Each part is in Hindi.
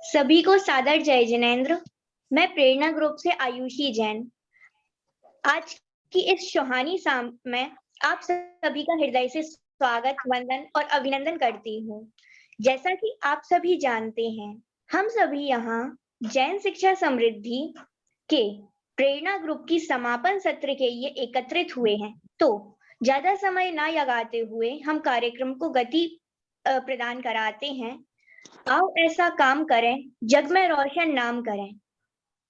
सभी को सादर जय जिनेंद्र। मैं प्रेरणा ग्रुप से आयुषी जैन आज की इस सुहानी शाम में आप सभी का हृदय से स्वागत, वंदन और अभिनंदन करती हूँ। जैसा कि आप सभी जानते हैं, हम सभी यहाँ जैन शिक्षा समृद्धि के प्रेरणा ग्रुप की समापन सत्र के लिए एकत्रित हुए हैं। तो ज्यादा समय ना लगाते हुए हम कार्यक्रम को गति प्रदान कराते हैं। आओ ऐसा काम करें, जग में रोशन नाम करें,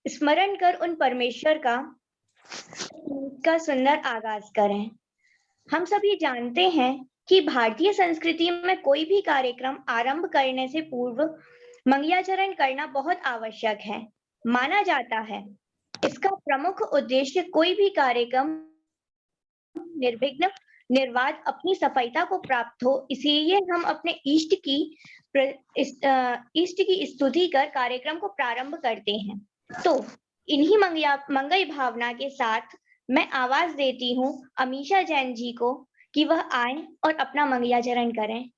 स्मरण कर उन परमेश्वर का सुंदर आगाज करें। हम सभी जानते हैं कि भारतीय संस्कृति में कोई भी कार्यक्रम आरंभ करने से पूर्व मंगलाचरण करना बहुत आवश्यक है। माना जाता है इसका प्रमुख उद्देश्य कोई भी कार्यक्रम निर्विघ्न निर्वाध अपनी सफलता को प्राप्त हो, इसीलिए हम अपने इष्ट की स्तुति कर कार्यक्रम को प्रारंभ करते हैं। तो इन्हीं मंगल भावना के साथ मैं आवाज देती हूँ अमीषा जैन जी को कि वह आए और अपना मंगलाचरण करें।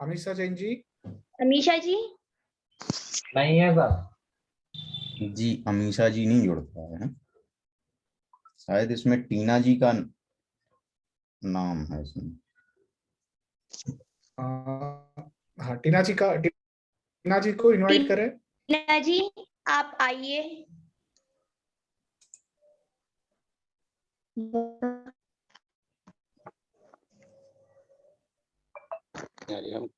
अमीषा जैन जी। अमीषा जी नहीं है सर जी, अमीषा जी नहीं जुड़ पाए हैं। शायद इसमें टीना जी का नाम है इसमें। हाँ, टीना जी को इनवाइट करें। टीना जी आप आइए। हम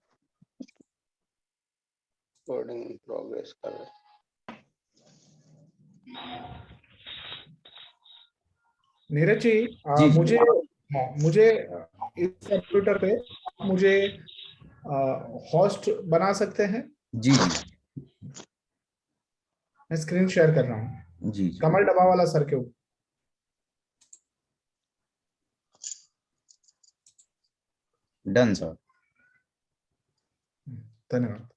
रिकॉर्डिंग प्रोग्रेस कर रहे हैं। नीरज जी, मुझे इस कंप्यूटर पे मुझे होस्ट बना सकते हैं? जी मैं स्क्रीन शेयर कर रहा हूँ। जी कमल डब्बा वाला सर के ऊपर। Done sir. धन्यवाद।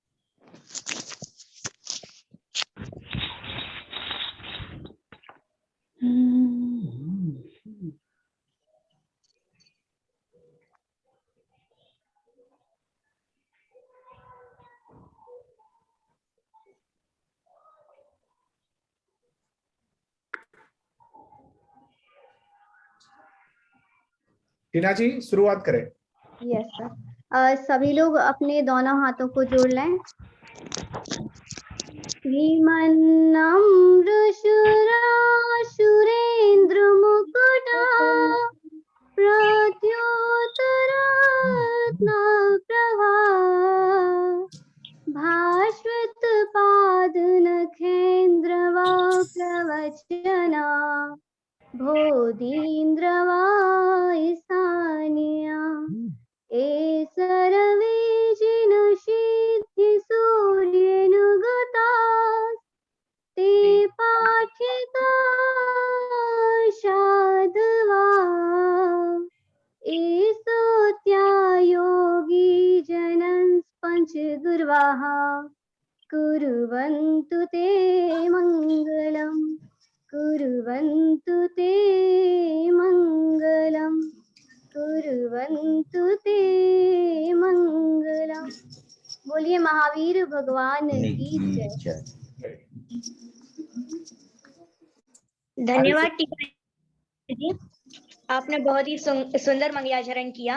टीना जी शुरुआत करें। Yes sir. सभी लोग अपने दोनों हाथों को जोड़ लें। श्रीमन्नम्र सुरेंद्र मुकुटा प्रत्योतरत्न प्रभा भास्वत पाद नखेंद्र वा प्रवचना बोधीन्द्र वा ईशानिया ए सर्वे जिन सिद्धि सूर्यनुगता ते पाठिका साधवा एसोत्या योगी जनन् पंच गुर्वाः कुर्वन्तु ते मङ्गलम् कुर्वन्तु ते मङ्गलम् कुर्वन्तु ते मङ्गलम्। बोलिए महावीर भगवान की जय। धन्यवाद टीना जी, आपने बहुत ही सुंदर मंगलाचरण किया।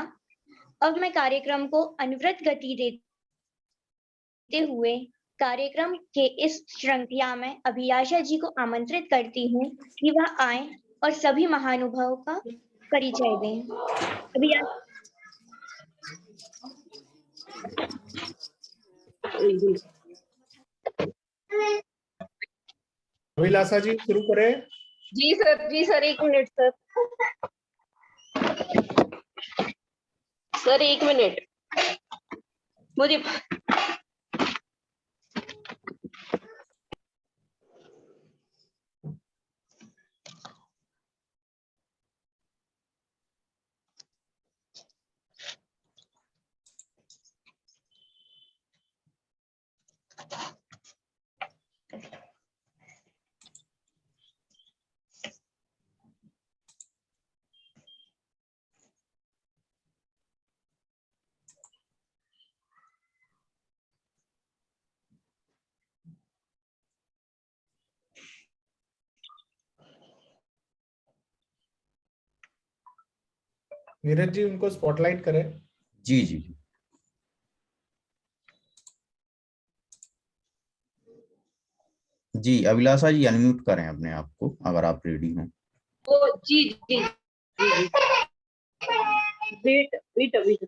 अब मैं कार्यक्रम को अनवरत गति देते हुए कार्यक्रम के इस श्रृंखला में अभिलाषा जी को आमंत्रित करती हूँ कि वह आए और सभी महानुभावों का परिचय दें। अभिलाषा जी शुरू करें। जी सर 1 मिनट सर 1 मिनट मुझे नीरज जी उनको स्पॉटलाइट करें। जी जी जी। जी अभिलाषा जी अनम्यूट करें अपने आप को अगर आप रेडी हो। ओ जी जी जी वेट वेट वेट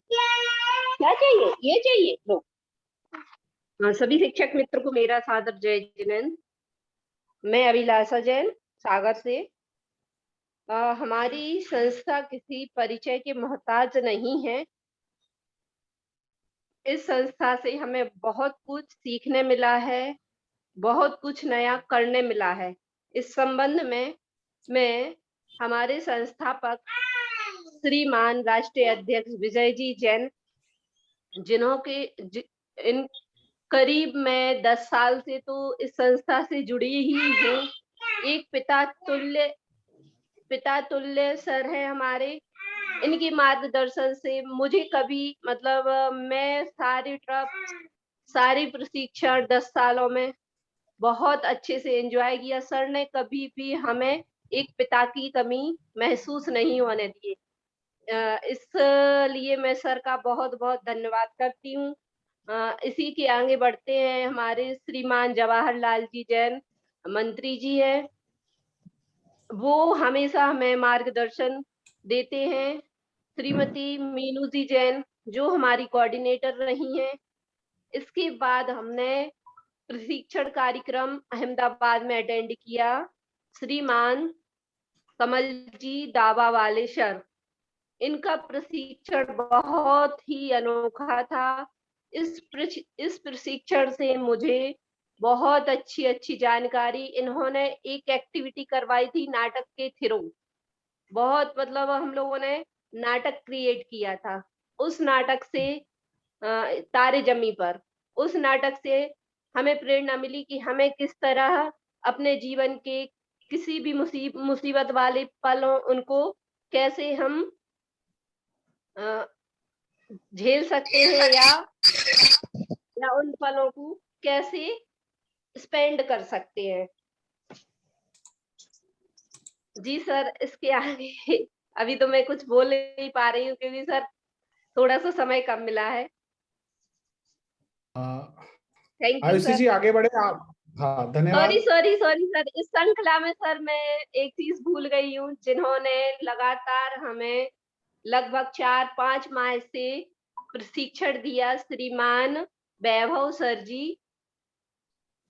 क्या चाहिए, ये चाहिए लो। सभी शिक्षक मित्र को मेरा सादर जय जिनेंद्र। मैं अभिलाषा जैन सागर से। हमारी संस्था किसी परिचय के मोहताज नहीं है। इस संस्था से हमें बहुत कुछ सीखने मिला है, बहुत कुछ नया करने मिला है। इस संबंध में मैं हमारे संस्थापक श्रीमान राष्ट्रीय अध्यक्ष विजय जी जैन, इन करीब मैं 10 साल से तो इस संस्था से जुड़ी ही हूँ। एक पिता तुल्य सर है हमारे। इनके मार्गदर्शन से मुझे कभी मतलब मैं सारी प्रशिक्षण 10 सालों में बहुत अच्छे से एंजॉय किया। सर ने कभी भी हमें एक पिता की कमी महसूस नहीं होने दी। इसलिए मैं सर का बहुत बहुत धन्यवाद करती हूँ। इसी के आगे बढ़ते हैं। हमारे श्रीमान जवाहरलाल जी जैन मंत्री जी है, वो हमेशा हमें मार्गदर्शन देते हैं। श्रीमती मीनू जी जैन जो हमारी कोऑर्डिनेटर रही हैं। इसके बाद हमने प्रशिक्षण कार्यक्रम अहमदाबाद में अटेंड किया। श्रीमान कमल जी दावा वाले सर, इनका प्रशिक्षण बहुत ही अनोखा था। इस प्रशिक्षण से मुझे बहुत अच्छी जानकारी, इन्होंने एक एक्टिविटी करवाई थी नाटक के थ्रू। बहुत मतलब हम लोगों ने नाटक क्रिएट किया था। उस नाटक से तारे जमी पर, उस नाटक से हमें प्रेरणा मिली कि हमें किस तरह अपने जीवन के किसी भी मुसीबत वाले पलों उनको कैसे हम झेल सकते हैं या उन पलों को कैसे स्पेंड कर सकते हैं। जी सर, इसके आगे अभी तो मैं कुछ बोल नहीं पा रही हूँ क्योंकि सर थोड़ा सा समय कम मिला है। Thank you Ayushi sir. जी आगे बढ़े आप। हाँ धन्यवाद। सॉरी सर, इस श्रृंखला में सर मैं एक चीज भूल गई हूँ। जिन्होंने लगातार हमें लगभग 4-5 माह से प्रशिक्षण दिया, श्रीमान वैभव सर जी,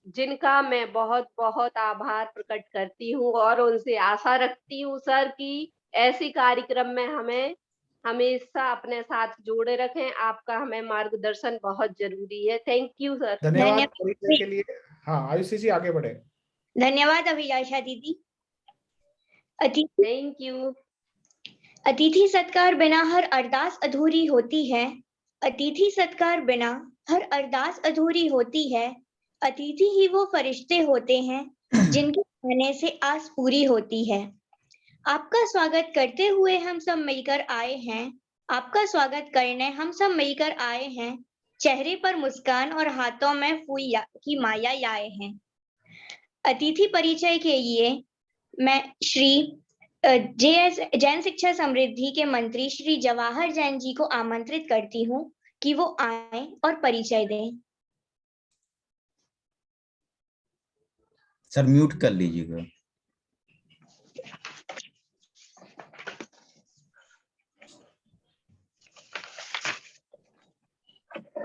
जिनका मैं बहुत बहुत आभार प्रकट करती हूँ और उनसे आशा रखती हूँ सर कि ऐसे कार्यक्रम में हमें हमेशा अपने साथ जोड़े रखें। आपका हमें मार्गदर्शन बहुत जरूरी है। Thank you sir. धन्यवाद परिचय के लिए। हाँ आयुषी जी आगे बढ़े। धन्यवाद अभिलाषा दीदी। अतिथि थैंक यू। अतिथि सत्कार बिना हर अरदास अधूरी होती है। अतिथि सत्कार बिना हर अरदास अधूरी होती है। अतिथि ही वो फरिश्ते होते हैं जिनके आने से आस पूरी होती है। आपका स्वागत करते हुए हम सब मिलकर आए हैं। आपका स्वागत करने हम सब मिलकर आए हैं। चेहरे पर मुस्कान और हाथों में फूल की माला लाए हैं। अतिथि परिचय के लिए मैं श्री जैन शिक्षा समृद्धि के मंत्री श्री जवाहर जैन जी को आमंत्रित करती हूँ कि वो आए और परिचय दें। सर म्यूट कर लीजिएगा।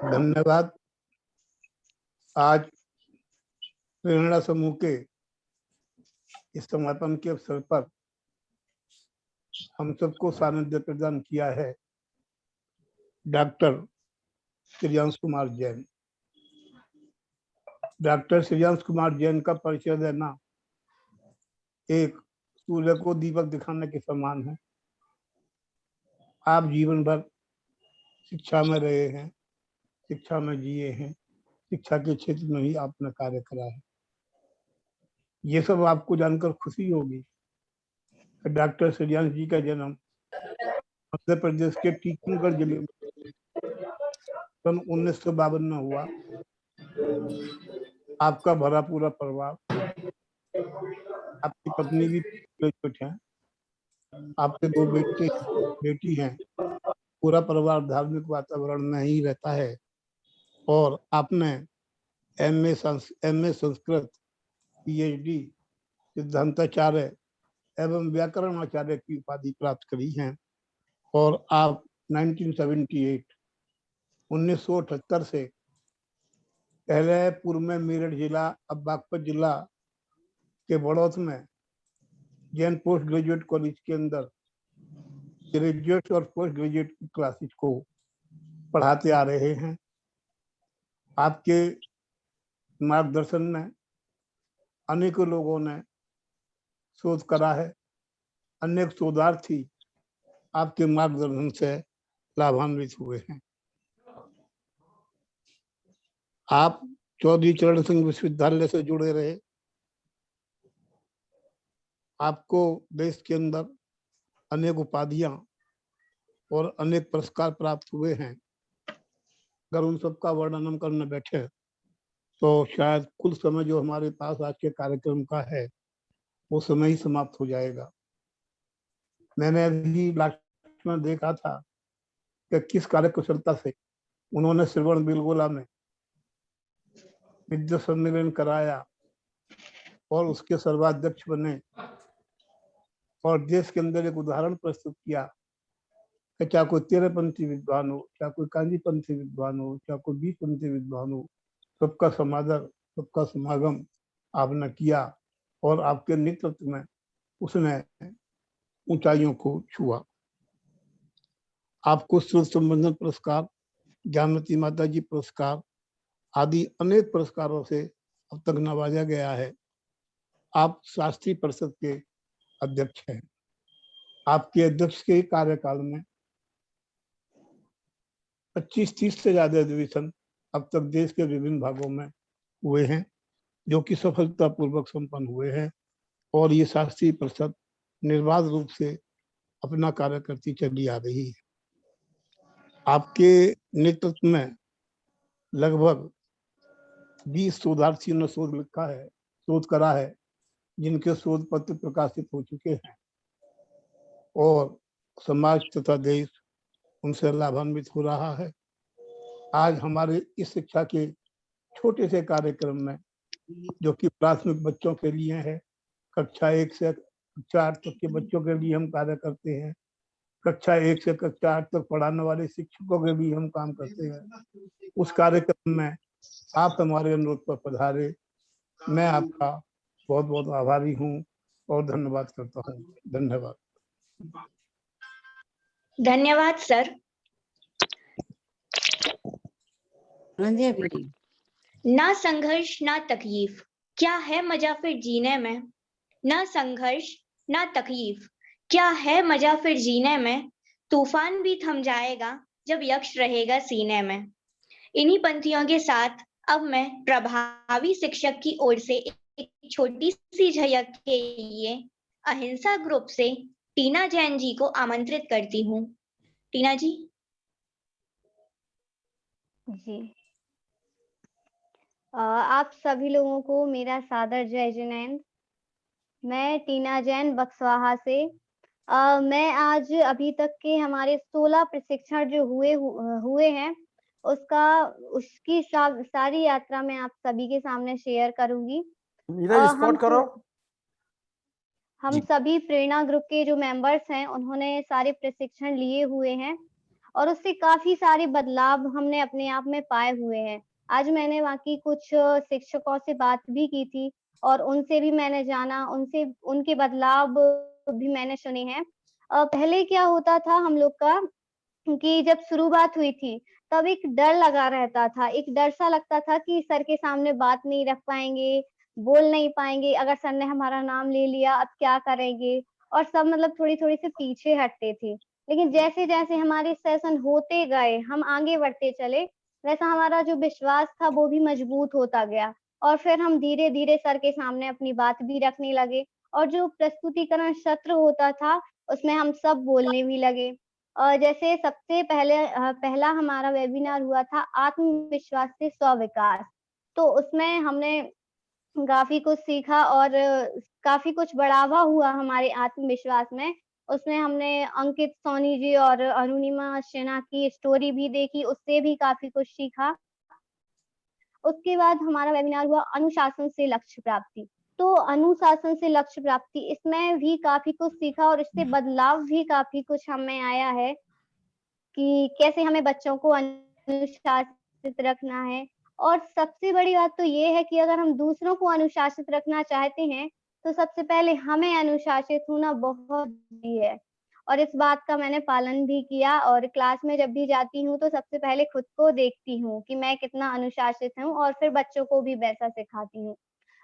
धन्यवाद। आज प्रेरणा समूह के इस समापन के अवसर पर हम सबको सानिध्य प्रदान किया है डॉक्टर श्रेयांश कुमार जैन। डॉक्टर श्रेयांश कुमार जैन का परिचय देना एक सूर्य को दीपक दिखाने के समान है। आप जीवन भर शिक्षा में रहे हैं, शिक्षा में जिए हैं, शिक्षा के क्षेत्र में ही आपने कार्य करा है। ये सब आपको जानकर खुशी होगी। डॉक्टर श्रेयांश जी का जन्म मध्य प्रदेश के टीकमगढ़ जिले में सन 1952 में हुआ। आपका भरा पूरा परिवार, आपकी पत्नी भी ग्रेजुएट है, आपके 2 बेटे बेटी हैं, पूरा परिवार धार्मिक वातावरण में ही रहता है और आपने एमए संस्कृत, पीएचडी, सिद्धांताचार्य एवं व्याकरण आचार्य की उपाधि प्राप्त करी है और आप 1978 से पहले पूर्व में मेरठ जिला, अब बागपत जिला के बड़ौत में जैन पोस्ट ग्रेजुएट कॉलेज के अंदर ग्रेजुएट और पोस्ट ग्रेजुएट की क्लासेस को पढ़ाते आ रहे हैं। आपके मार्गदर्शन में अनेकों लोगों ने शोध करा है, अनेक शोधार्थी आपके मार्गदर्शन से लाभान्वित हुए हैं। आप चौधरी चरण सिंह विश्वविद्यालय से जुड़े रहे, आपको देश के अंदर अनेक उपाधियां और अनेक पुरस्कार प्राप्त हुए हैं। अगर उन सबका वर्णन हम करने बैठे तो शायद कुल समय जो हमारे पास आज के कार्यक्रम का है वो समय ही समाप्त हो जाएगा। मैंने अभी लास्ट में देखा था कि किस कार्य कुशलता से उन्होंने श्रवण बेलगोला में विद्या सम्मेलन कराया और उसके सर्वाध्यक्ष बने और देश के अंदर एक उदाहरण प्रस्तुत किया कि चाहे कोई तेरहपंथी विद्वान हो, चाहे कोई कांजीपंथी विद्वान हो, चाहे कोई बीसपंथी विद्वान हो, सबका समादर, सबका समागम आपने किया और आपके नेतृत्व में उसने ऊंचाइयों को छुआ। आपको श्रुत संबंधन पुरस्कार, ज्ञानवती माता जी पुरस्कार आदि अनेक पुरस्कारों से अब तक नवाजा गया है। आप शास्त्रीय परिषद के अध्यक्ष हैं। आपके अध्यक्ष के कार्यकाल में 25-30 से ज्यादा अधिवेशन अब तक देश के विभिन्न भागों में हुए हैं, जो कि सफलतापूर्वक संपन्न हुए हैं और ये शास्त्रीय परिषद निर्बाध रूप से अपना कार्य करती चली आ रही है। आपके नेतृत्व में लगभग 20 शोधार्थियों ने शोध करा है, जिनके शोध पत्र प्रकाशित हो चुके हैं और समाज तथा देश उनसे लाभान्वित हो रहा है। आज हमारे इस शिक्षा के छोटे से कार्यक्रम में, जो कि प्राथमिक बच्चों के लिए है, कक्षा 1 से कक्षा 8 तक के बच्चों के लिए हम कार्य करते हैं, कक्षा 1 से कक्षा 8 तक पढ़ाने वाले शिक्षकों के लिए हम काम करते हैं। उस कार्यक्रम में आप हमारे अनुरोध पर पधारे, मैं आपका बहुत बहुत आभारी हूँ और धन्यवाद करता हूँ। धन्यवाद। धन्यवाद सर। ना संघर्ष ना तकलीफ, क्या है मजा फिर जीने में। ना संघर्ष ना तकलीफ, क्या है मजा फिर जीने में। तूफान भी थम जाएगा जब यक्ष रहेगा सीने में। इन्हीं पंक्तियों के साथ अब मैं प्रभावी शिक्षक की ओर से एक छोटी सी झलक के लिए अहिंसा ग्रुप से टीना जैन जी को आमंत्रित करती हूँ। टीना जी। जी, आप सभी लोगों को मेरा सादर जय जिनेंद्र। मैं टीना जैन बक्सवाहा से। मैं आज अभी तक के हमारे 16 प्रशिक्षण जो हुए हैं उसकी सारी यात्रा मैं आप सभी के सामने शेयर करूंगी। हम सभी प्रेरणा ग्रुप के जो मेंबर्स हैं उन्होंने सारे प्रशिक्षण लिए हुए हैं और उससे काफी सारे बदलाव हमने अपने आप में पाए हुए हैं। आज मैंने बाकी कुछ शिक्षकों से बात भी की थी और उनसे भी मैंने जाना, उनके बदलाव भी मैंने सुने हैं। पहले क्या होता था हम लोग का कि जब शुरुआत हुई थी तब एक डर लगा रहता था, एक डर सा लगता था कि सर के सामने बात नहीं रख पाएंगे, बोल नहीं पाएंगे, अगर सर ने हमारा नाम ले लिया अब क्या करेंगे, और सब मतलब थोड़ी से पीछे हटते थे। लेकिन जैसे जैसे हमारे सेशन होते गए, हम आगे बढ़ते चले, वैसा हमारा जो विश्वास था वो भी मजबूत होता गया और फिर हम धीरे धीरे सर के सामने अपनी बात भी रखने लगे और जो प्रस्तुतिकरण सत्र होता था उसमें हम सब बोलने भी लगे। और जैसे सबसे पहला हमारा वेबिनार हुआ था आत्मविश्वास से स्व-विकास, तो उसमें हमने काफी कुछ सीखा और काफी कुछ बढ़ावा हुआ हमारे आत्मविश्वास में उसमें हमने अंकित सोनी जी और अरुणिमा सिन्हा की स्टोरी भी देखी, उससे भी काफ़ी कुछ सीखा। उसके बाद हमारा वेबिनार हुआ अनुशासन से लक्ष्य प्राप्ति। तो अनुशासन से लक्ष्य प्राप्ति, इसमें भी काफ़ी कुछ सीखा और इससे बदलाव भी काफ़ी कुछ हमें आया है कि कैसे हमें बच्चों को अनुशासित रखना है। और सबसे बड़ी बात तो ये है कि अगर हम दूसरों को अनुशासित रखना चाहते हैं, तो सबसे पहले हमें अनुशासित होना बहुत ज़रूरी है। और इस बात का मैंने पालन भी किया और क्लास में जब भी जाती हूँ, तो सबसे पहले खुद को देखती हूँ कि मैं कितना अनुशासित हूँ और फिर बच्चों को भी वैसा सिखाती हूँ।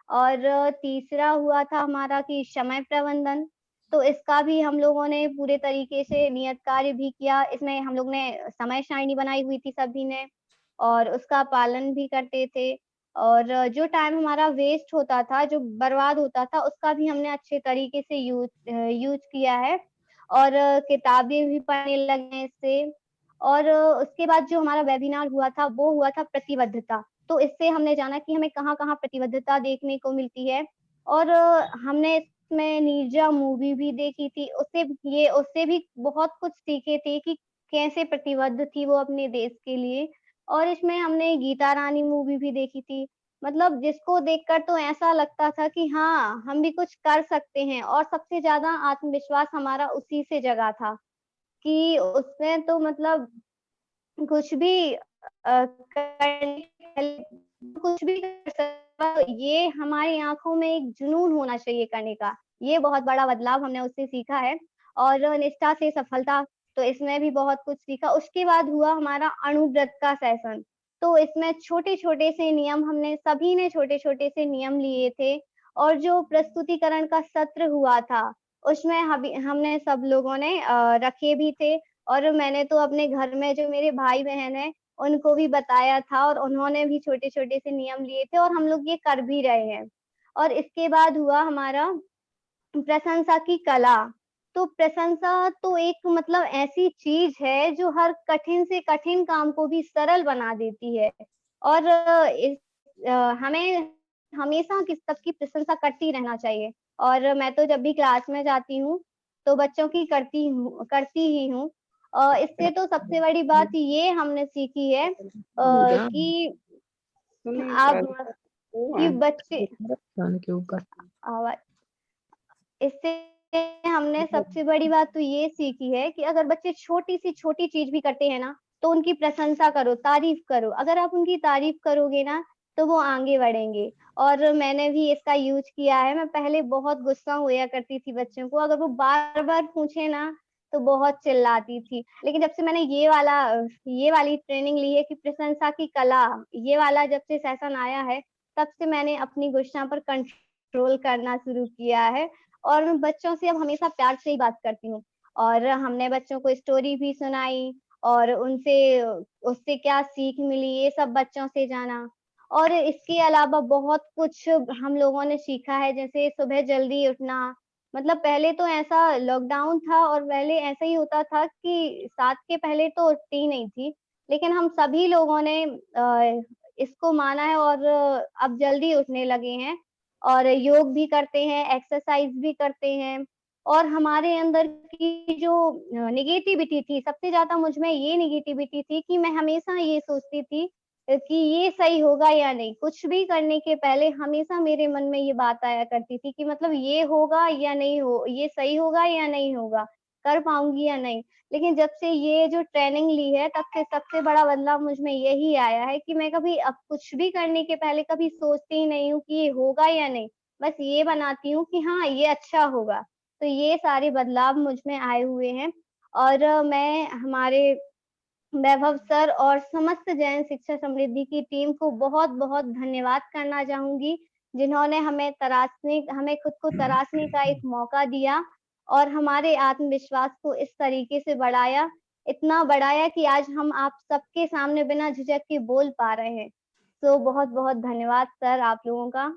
और तीसरा हुआ था हमारा कि समय प्रबंधन, तो इसका भी हम लोगों ने पूरे तरीके से नियत कार्य भी किया। इसमें हम लोग ने समय सारणी बनाई हुई थी सभी ने और उसका पालन भी करते थे। और जो टाइम हमारा वेस्ट होता था, जो बर्बाद होता था, उसका भी हमने अच्छे तरीके से यूज़ किया है और किताबें भी पढ़ने लगे हैं इससे। और उसके बाद जो हमारा वेबिनार हुआ था, वो हुआ था प्रतिबद्धता। तो इससे हमने जाना कि हमें कहाँ-कहाँ प्रतिबद्धता देखने को मिलती है और हमने इसमें नीरजा मूवी भी देखी थी। उससे भी बहुत कुछ सीखे थे कि कैसे प्रतिबद्ध थी वो अपने देश के लिए। और इसमें हमने गीता रानी मूवी भी देखी थी। मतलब जिसको देखकर तो ऐसा लगता था कि हाँ, हम भी कुछ कर सकते हैं और सबसे ज़्यादा आत्मविश्वास हमारा उसी से जगा था कि उसमें तो मतलब कुछ भी करने के पहले कुछ भी कर सकता, ये हमारी आँखों में एक जुनून होना चाहिए करने का। ये बहुत बड़ा बदलाव हमने उससे सीखा है और निष्ठा से सफलता, तो इसमें भी बहुत कुछ सीखा। उसके बाद हुआ हमारा अणुव्रत का सेशन, तो इसमें छोटे-छोटे से नियम हमने सभी ने छोटे-छोटे से नियम लिए थे और जो प्रस्तुतिकरण का सत्र हुआ था, उसमें हमने सब लोगों ने रखे भी थे और मैंने तो अपने घर में जो मेरे भाई-बहन हैं, उनको भी बताया था और उन्होंने भी छोटे-छोटे से नियम लिए थे और हम लोग ये कर भी रहे हैं। और इसके बाद हुआ हमारा प्रशंसा की कला। तो प्रशंसा तो एक मतलब ऐसी चीज़ है जो हर कठिन से कठिन काम को भी सरल बना देती है और हमें हमेशा सबकी प्रशंसा करती रहना चाहिए। और मैं तो जब भी क्लास में जाती हूँ, तो बच्चों की करती ही हूँ। इससे तो सबसे बड़ी बात ये हमने सीखी है कि आप कि बच्चे आवाज़ इससे हमने सबसे बड़ी बात तो ये सीखी है कि अगर बच्चे छोटी से छोटी चीज़ भी करते हैं ना, तो उनकी प्रशंसा करो, तारीफ़ करो। अगर आप उनकी तारीफ़ करोगे ना, तो वो आगे बढ़ेंगे। और मैंने भी इसका यूज़ किया है। मैं पहले बहुत गुस्सा होया करती थी बच्चों को, अगर वो बार-बार पूछे ना, तो बहुत चिल्लाती थी। लेकिन जब से मैंने ये वाली ट्रेनिंग ली है कि प्रशंसा की कला, ये वाला जब से सेशन आया है, तब से मैंने अपनी गुस्सा पर कंट्रोल करना शुरू किया है और मैं बच्चों से अब हमेशा प्यार से ही बात करती हूँ। और हमने बच्चों को स्टोरी भी सुनाई और उससे क्या सीख मिली, ये सब बच्चों से जाना। और इसके अलावा बहुत कुछ हम लोगों ने सीखा है, जैसे सुबह जल्दी उठना। मतलब पहले तो ऐसा लॉकडाउन था और पहले ऐसा ही होता था कि 7 के पहले तो उठती ही नहीं थी। लेकिन हम सभी लोगों ने इसको माना है और अब जल्दी उठने लगे हैं और योग भी करते हैं, एक्सरसाइज़ भी करते हैं और हमारे अंदर की जो नेगेटिविटी थी, सबसे ज़्यादा मुझ में ये नेगेटिविटी थी कि मैं हमेशा ये सोचती थी कि ये सही होगा या नहीं। कुछ भी करने के पहले हमेशा मेरे मन में ये बात आया करती थी कि मतलब ये होगा या नहीं ये सही होगा या नहीं होगा, कर पाऊँगी या नहीं। लेकिन जब से ये जो ट्रेनिंग ली है, तब से सबसे बड़ा बदलाव मुझ में यही आया है कि मैं कभी अब कुछ भी करने के पहले कभी सोचती ही नहीं हूँ कि ये होगा या नहीं। बस ये बनाती हूँ कि हाँ, ये अच्छा होगा। तो ये सारे बदलाव मुझ में आए हुए हैं और मैं हमारे वैभव सर और समस्त जैन शिक्षा समृद्धि की टीम को बहुत-बहुत धन्यवाद करना चाहूँगी, जिन्होंने हमें खुद को तराशने का एक मौका दिया और हमारे आत्मविश्वास को इस तरीके से इतना बढ़ाया कि आज हम आप सबके सामने बिना झिझक के बोल पा रहे हैं। तो बहुत-बहुत धन्यवाद सर आप लोगों का।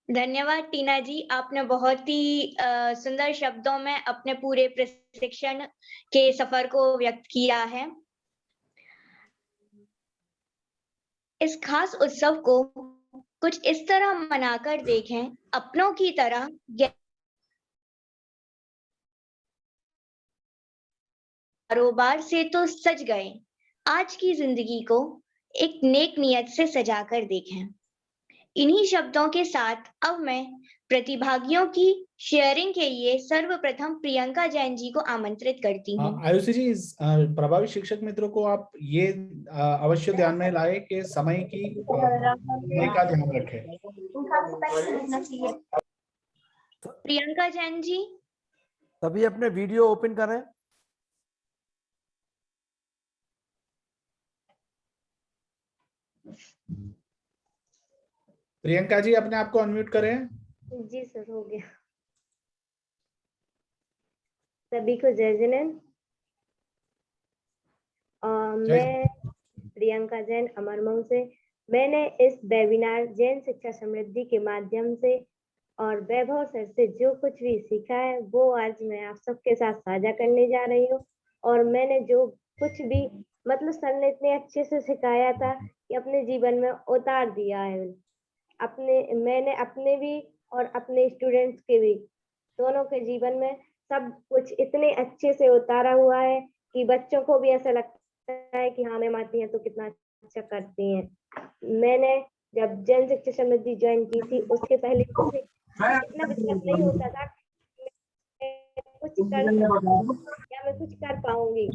धन्यवाद टीना जी, आपने बहुत ही सुंदर शब्दों में अपने पूरे प्रशिक्षण के सफर को व्यक्त किया है। इस खास उत्सव को कुछ इस तरह मनाकर देखें, अपनों की तरह कारोबार से तो सज गए, आज की जिंदगी को एक नेक नियत से सजाकर देखें। इन्हीं शब्दों के साथ अब मैं प्रतिभागियों की शेयरिंग के लिए सर्वप्रथम प्रियंका जैन जी को आमंत्रित करती हूँ। आयुषी जी, प्रभावी शिक्षक मित्रों को आप ये अवश्य ध्यान में लाए कि समय की का ध्यान रखें। प्रियंका जैन जी, सभी अपने वीडियो ओपन करें। प्रियंका जी, अपने आप को अनम्यूट करें। जी सर, हो गया। सभी को जय जिनेंद्र। मैं प्रियंका जैन अमरमऊ से। मैंने इस वेबिनार जैन शिक्षा समृद्धि के माध्यम से और वैभव सर से जो कुछ भी सीखा है वो आज मैं आप सबके साथ साझा करने जा रही हूँ। और मैंने जो कुछ भी मतलब सर ने इतने अच्छे से सिखाया था कि अपने जीवन में उतार दिया है। मैंने अपने भी और अपने स्टूडेंट्स के भी दोनों के जीवन में सब कुछ इतने अच्छे से उतारा हुआ है कि बच्चों को भी ऐसा लगता है कि हाँ मैम आती हैं तो कितना अच्छा करती हैं। मैंने जब जैन शिक्षा समृद्धि ज्वाइन की थी उसके पहले मुझे इतना विश्वास नहीं होता था कुछ कर या मैं कुछ कर पाऊंगी।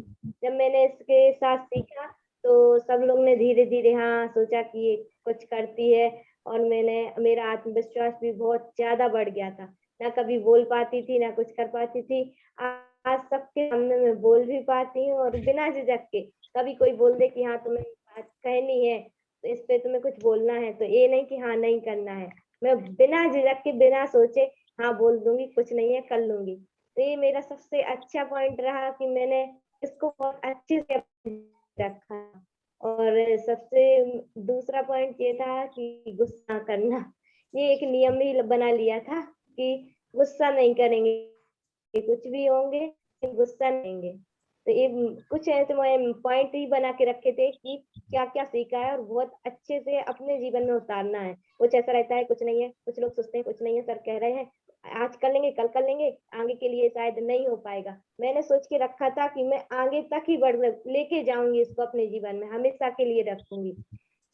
जब मैंने इसके साथ सीखा तो सब लोग ने धीरे धीरे हाँ सोचा कि ये कुछ करती है और मेरा आत्मविश्वास भी बहुत ज्यादा बढ़ गया था। ना कभी बोल पाती थी ना कुछ कर पाती थी, आज सबके सामने मैं बोल भी पाती हूँ और बिना झिझक के। कभी कोई बोल दे कि हाँ तुम्हें बात कहनी है तो इस पे तुम्हें कुछ बोलना है तो ये नहीं कि हाँ नहीं करना है, मैं बिना झिझक के बिना सोचे हाँ बोल दूंगी, कुछ नहीं है कर लूंगी। तो ये मेरा सबसे अच्छा पॉइंट रहा कि मैंने इसको बहुत अच्छे से रखा। और सबसे दूसरा पॉइंट ये था कि गुस्सा करना, ये एक नियम भी बना लिया था कि गुस्सा नहीं करेंगे, कुछ भी होंगे गुस्सा नहीं करेंगे। तो ये कुछ ऐसे पॉइंट ही बना के रखे थे कि क्या क्या सीखा है और बहुत अच्छे से अपने जीवन में उतारना है। कुछ ऐसा रहता है कुछ नहीं है, कुछ लोग सोचते हैं कुछ नहीं है, सर कह रहे हैं आज कर लेंगे कल कर लेंगे, आगे के लिए शायद नहीं हो पाएगा। मैंने सोच के रखा था कि मैं आगे तक ही लेके जाऊंगी इसको, अपने जीवन में हमेशा के लिए रखूंगी।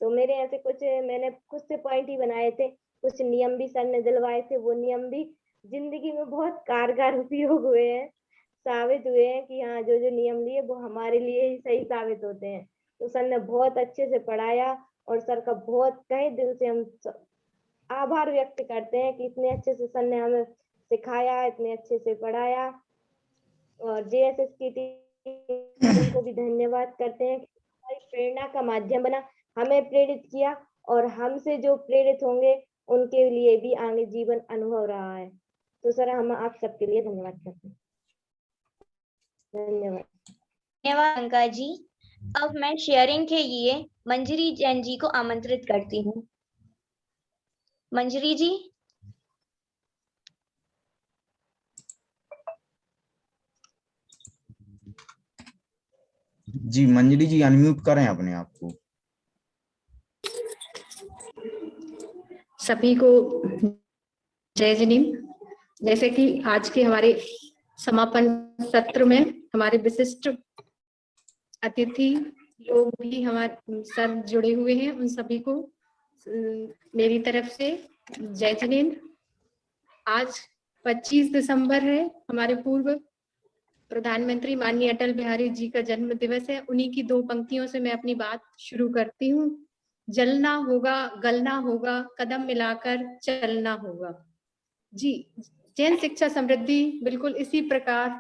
तो मेरे ऐसे कुछ मैंने कुछ से पॉइंट ही बनाए थे, कुछ नियम भी सर ने दिलवाए थे, वो नियम भी जिंदगी में बहुत कारगर उपयोग हुए हैं, साबित हुए हैं कि हाँ जो जो नियम लिए वो हमारे लिए ही सही साबित होते हैं। तो सर ने बहुत अच्छे से पढ़ाया और सर का बहुत तहे दिल से हम आभार व्यक्त करते हैं कि इतने अच्छे से सर ने हमें सिखाया, इतने अच्छे से पढ़ाया। और जेएसएस की टीम को भी धन्यवाद करते हैं कि हमारी प्रेरणा का माध्यम बना, हमें प्रेरित किया और हमसे जो प्रेरित होंगे उनके लिए भी आगे जीवन अनुभव रहा है। तो सर हम आप सबके लिए धन्यवाद करते हैं। धन्यवाद। धन्यवाद प्रियंका जी। अब मैं शेयरिंग के लिए मंजरी जैन जी को आमंत्रित करती हूँ। मंजरी जी। जी मंजरी जी, अनम्यूट करें अपने आप को। सभी को जय जिनेंद्र। जैसे कि आज के हमारे समापन सत्र में हमारे विशिष्ट अतिथि लोग भी हमारे सर जुड़े हुए हैं, उन सभी को मेरी तरफ से जय जिनेंद्र। आज 25 दिसंबर है, हमारे पूर्व प्रधानमंत्री माननीय अटल बिहारी जी का जन्म दिवस है। उन्हीं की दो पंक्तियों से मैं अपनी बात शुरू करती हूँ। जलना होगा, गलना होगा, कदम मिलाकर चलना होगा। जी, जैन शिक्षा समृद्धि बिल्कुल इसी प्रकार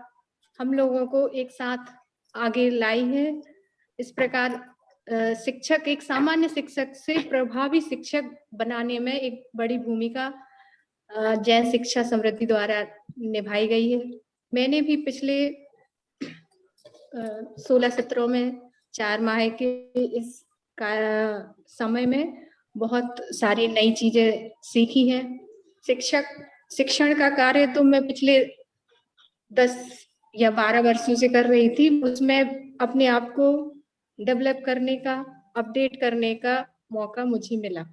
हम लोगों को एक साथ आगे लाई है। इस प्रकार शिक्षक, एक सामान्य शिक्षक से प्रभावी शिक्षक बनाने में एक बड़ी भूमिका जैन शिक्षा समृद्धि द्वारा निभाई गई है। मैंने भी पिछले 16 सत्रों में 4 माह के इस समय में बहुत सारी नई चीजें सीखी हैं। शिक्षण का कार्य तो मैं पिछले 10 या 12 वर्षों से कर रही थी। उसमें अपने आप को डेवलप करने का, अपडेट करने का मौका मुझे मिला।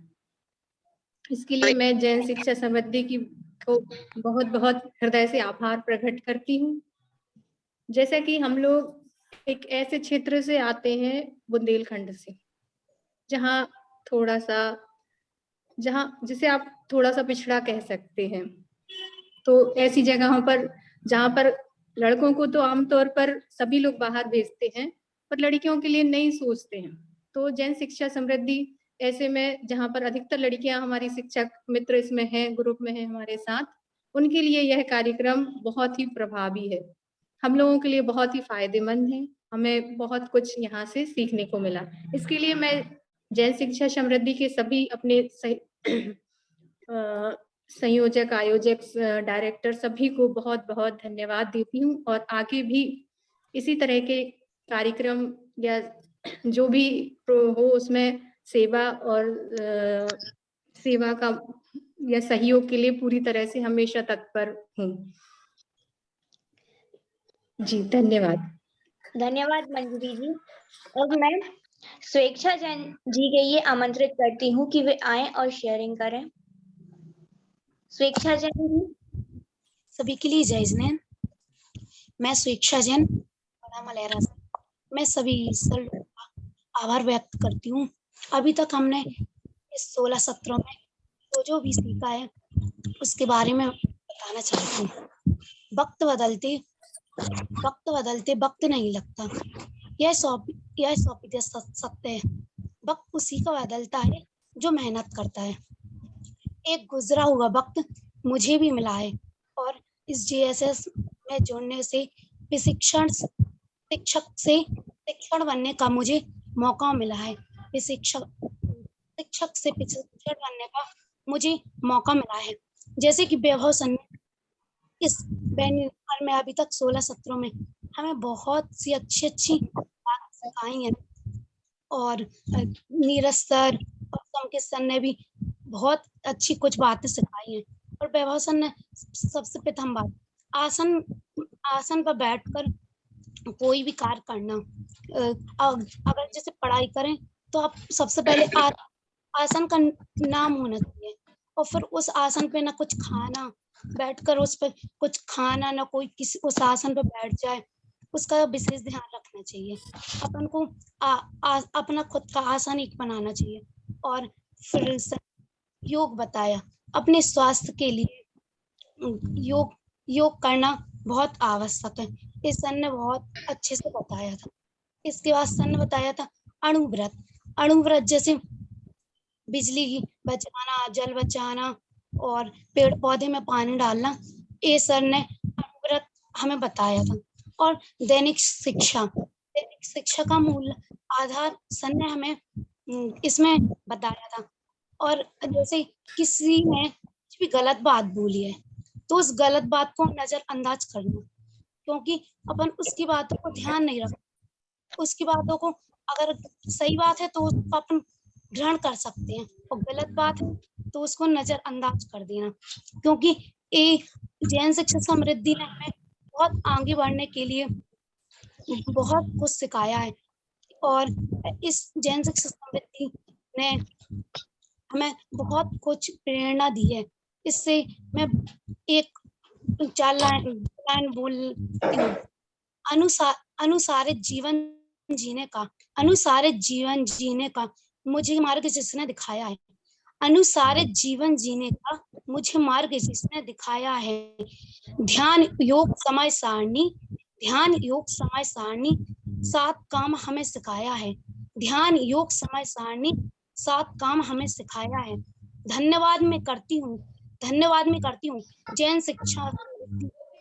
इसके लिए मैं जैन शिक्षा समृद्धि की को बहुत बहुत हृदय से आभार प्रकट करती हूँ। जैसा कि हम लोग एक ऐसे क्षेत्र से आते हैं, बुंदेलखंड से, जहाँ थोड़ा सा, जहाँ जिसे आप थोड़ा सा पिछड़ा कह सकते हैं। तो ऐसी जगहों पर जहाँ पर लड़कों को तो आमतौर पर सभी लोग बाहर भेजते हैं, पर लड़कियों के लिए नहीं सोचते हैं। तो जैन शिक्षा समृद्धि ऐसे में, जहाँ पर अधिकतर लड़कियां हमारी शिक्षक मित्र इसमें हैं, ग्रुप में हैं हमारे साथ, उनके लिए यह कार्यक्रम बहुत ही प्रभावी है, हम लोगों के लिए बहुत ही फायदेमंद है। हमें बहुत कुछ यहाँ से सीखने को मिला। इसके लिए मैं जैन शिक्षा समृद्धि के सभी अपने संयोजक, आयोजक, डायरेक्टर सभी को बहुत बहुत धन्यवाद देती हूँ, और आगे भी इसी तरह के कार्यक्रम या जो भी हो उसमें सेवा और सेवा का या सहयोग के लिए पूरी तरह से हमेशा तत्पर हूँ। जी धन्यवाद। धन्यवाद मंजरी जी। अब मैं स्वेच्छा जैन जी के लिए आमंत्रित करती हूँ कि वे आएं और शेयरिंग करें। स्वेच्छा जैन जी। सभी के लिए जय जिनेंद्र। मैं स्वेच्छा जैन बड़ा मलेरा से, मैं सभी सर आभार व्यक्त करती हूँ। अभी तक हमने इस 16 सत्रों में जो भी सीखा है उसके बारे में बताना चाहती हूँ। वक्त बदलते वक्त नहीं लगता, यह 100% सत्य है। वक्त उसी का बदलता है जो मेहनत करता है। एक गुजरा हुआ वक्त मुझे भी मिला है, और इस JSS में जुड़ने से शिक्षक बनने का मुझे मौका मिला है। शिक्षक से शिक्षण बनने का मुझे मौका मिला है। जैसे कि वैभव सर ने इस वेबिनार में अभी तक 16 सत्रों में हमें बहुत सी अच्छी बातें सिखाई हैं, और नीरज सर और संकेत सर ने भी बहुत अच्छी कुछ बातें सिखाई हैं। और वैभव सर ने सबसे प्रथम बात, आसन पर बैठकर कोई भी कार्य करना। अगर जैसे पढ़ाई करें तो आप सबसे पहले आसन का नाम होना चाहिए, और फिर उस आसन पे ना कुछ खाना, बैठकर उस पर कुछ खाना, ना कोई किसी उस आसन पे बैठ जाए, उसका विशेष ध्यान रखना चाहिए। अपन को अपना खुद का आसन एक बनाना चाहिए। और फिर योग बताया, अपने स्वास्थ्य के लिए योग करना बहुत आवश्यक है। इस सर ने बहुत अच्छे से बताया था। इसके बाद सर ने बताया था अणुव्रत, जैसे बिजली बचाना, जल बचाना और पेड़ पौधे में पानी डालना, ये सर ने अणुव्रत हमें बताया था। और दैनिक शिक्षा का मूल आधार सर ने हमें इसमें बताया था। और जैसे किसी ने कुछ भी गलत बात बोली है तो उस गलत बात को नजरअंदाज करना, क्योंकि अपन उसकी बातों को ध्यान नहीं रखते। उसकी बातों को, अगर सही बात है तो उसको अपन ग्रहण कर सकते हैं, और गलत बात है तो उसको नजरअंदाज कर देना। क्योंकि ये जैन शिक्षा समृद्धि ने हमें बहुत आगे बढ़ने के लिए बहुत कुछ सिखाया है, और इस जैन शिक्षा समृद्धि ने हमें बहुत कुछ प्रेरणा दी है। इससे मैं एक 4 लाइन बोलती हूँ। अनुसारित जीवन जीने का मुझे मार्ग जिसने दिखाया है। अनुसारित जीवन जीने का मुझे मार्ग जिसने दिखाया है। ध्यान योग समय सारणी 7 काम हमें सिखाया है। ध्यान योग समय सारणी 7 काम हमें सिखाया है। धन्यवाद मैं करती हूँ जैन शिक्षा,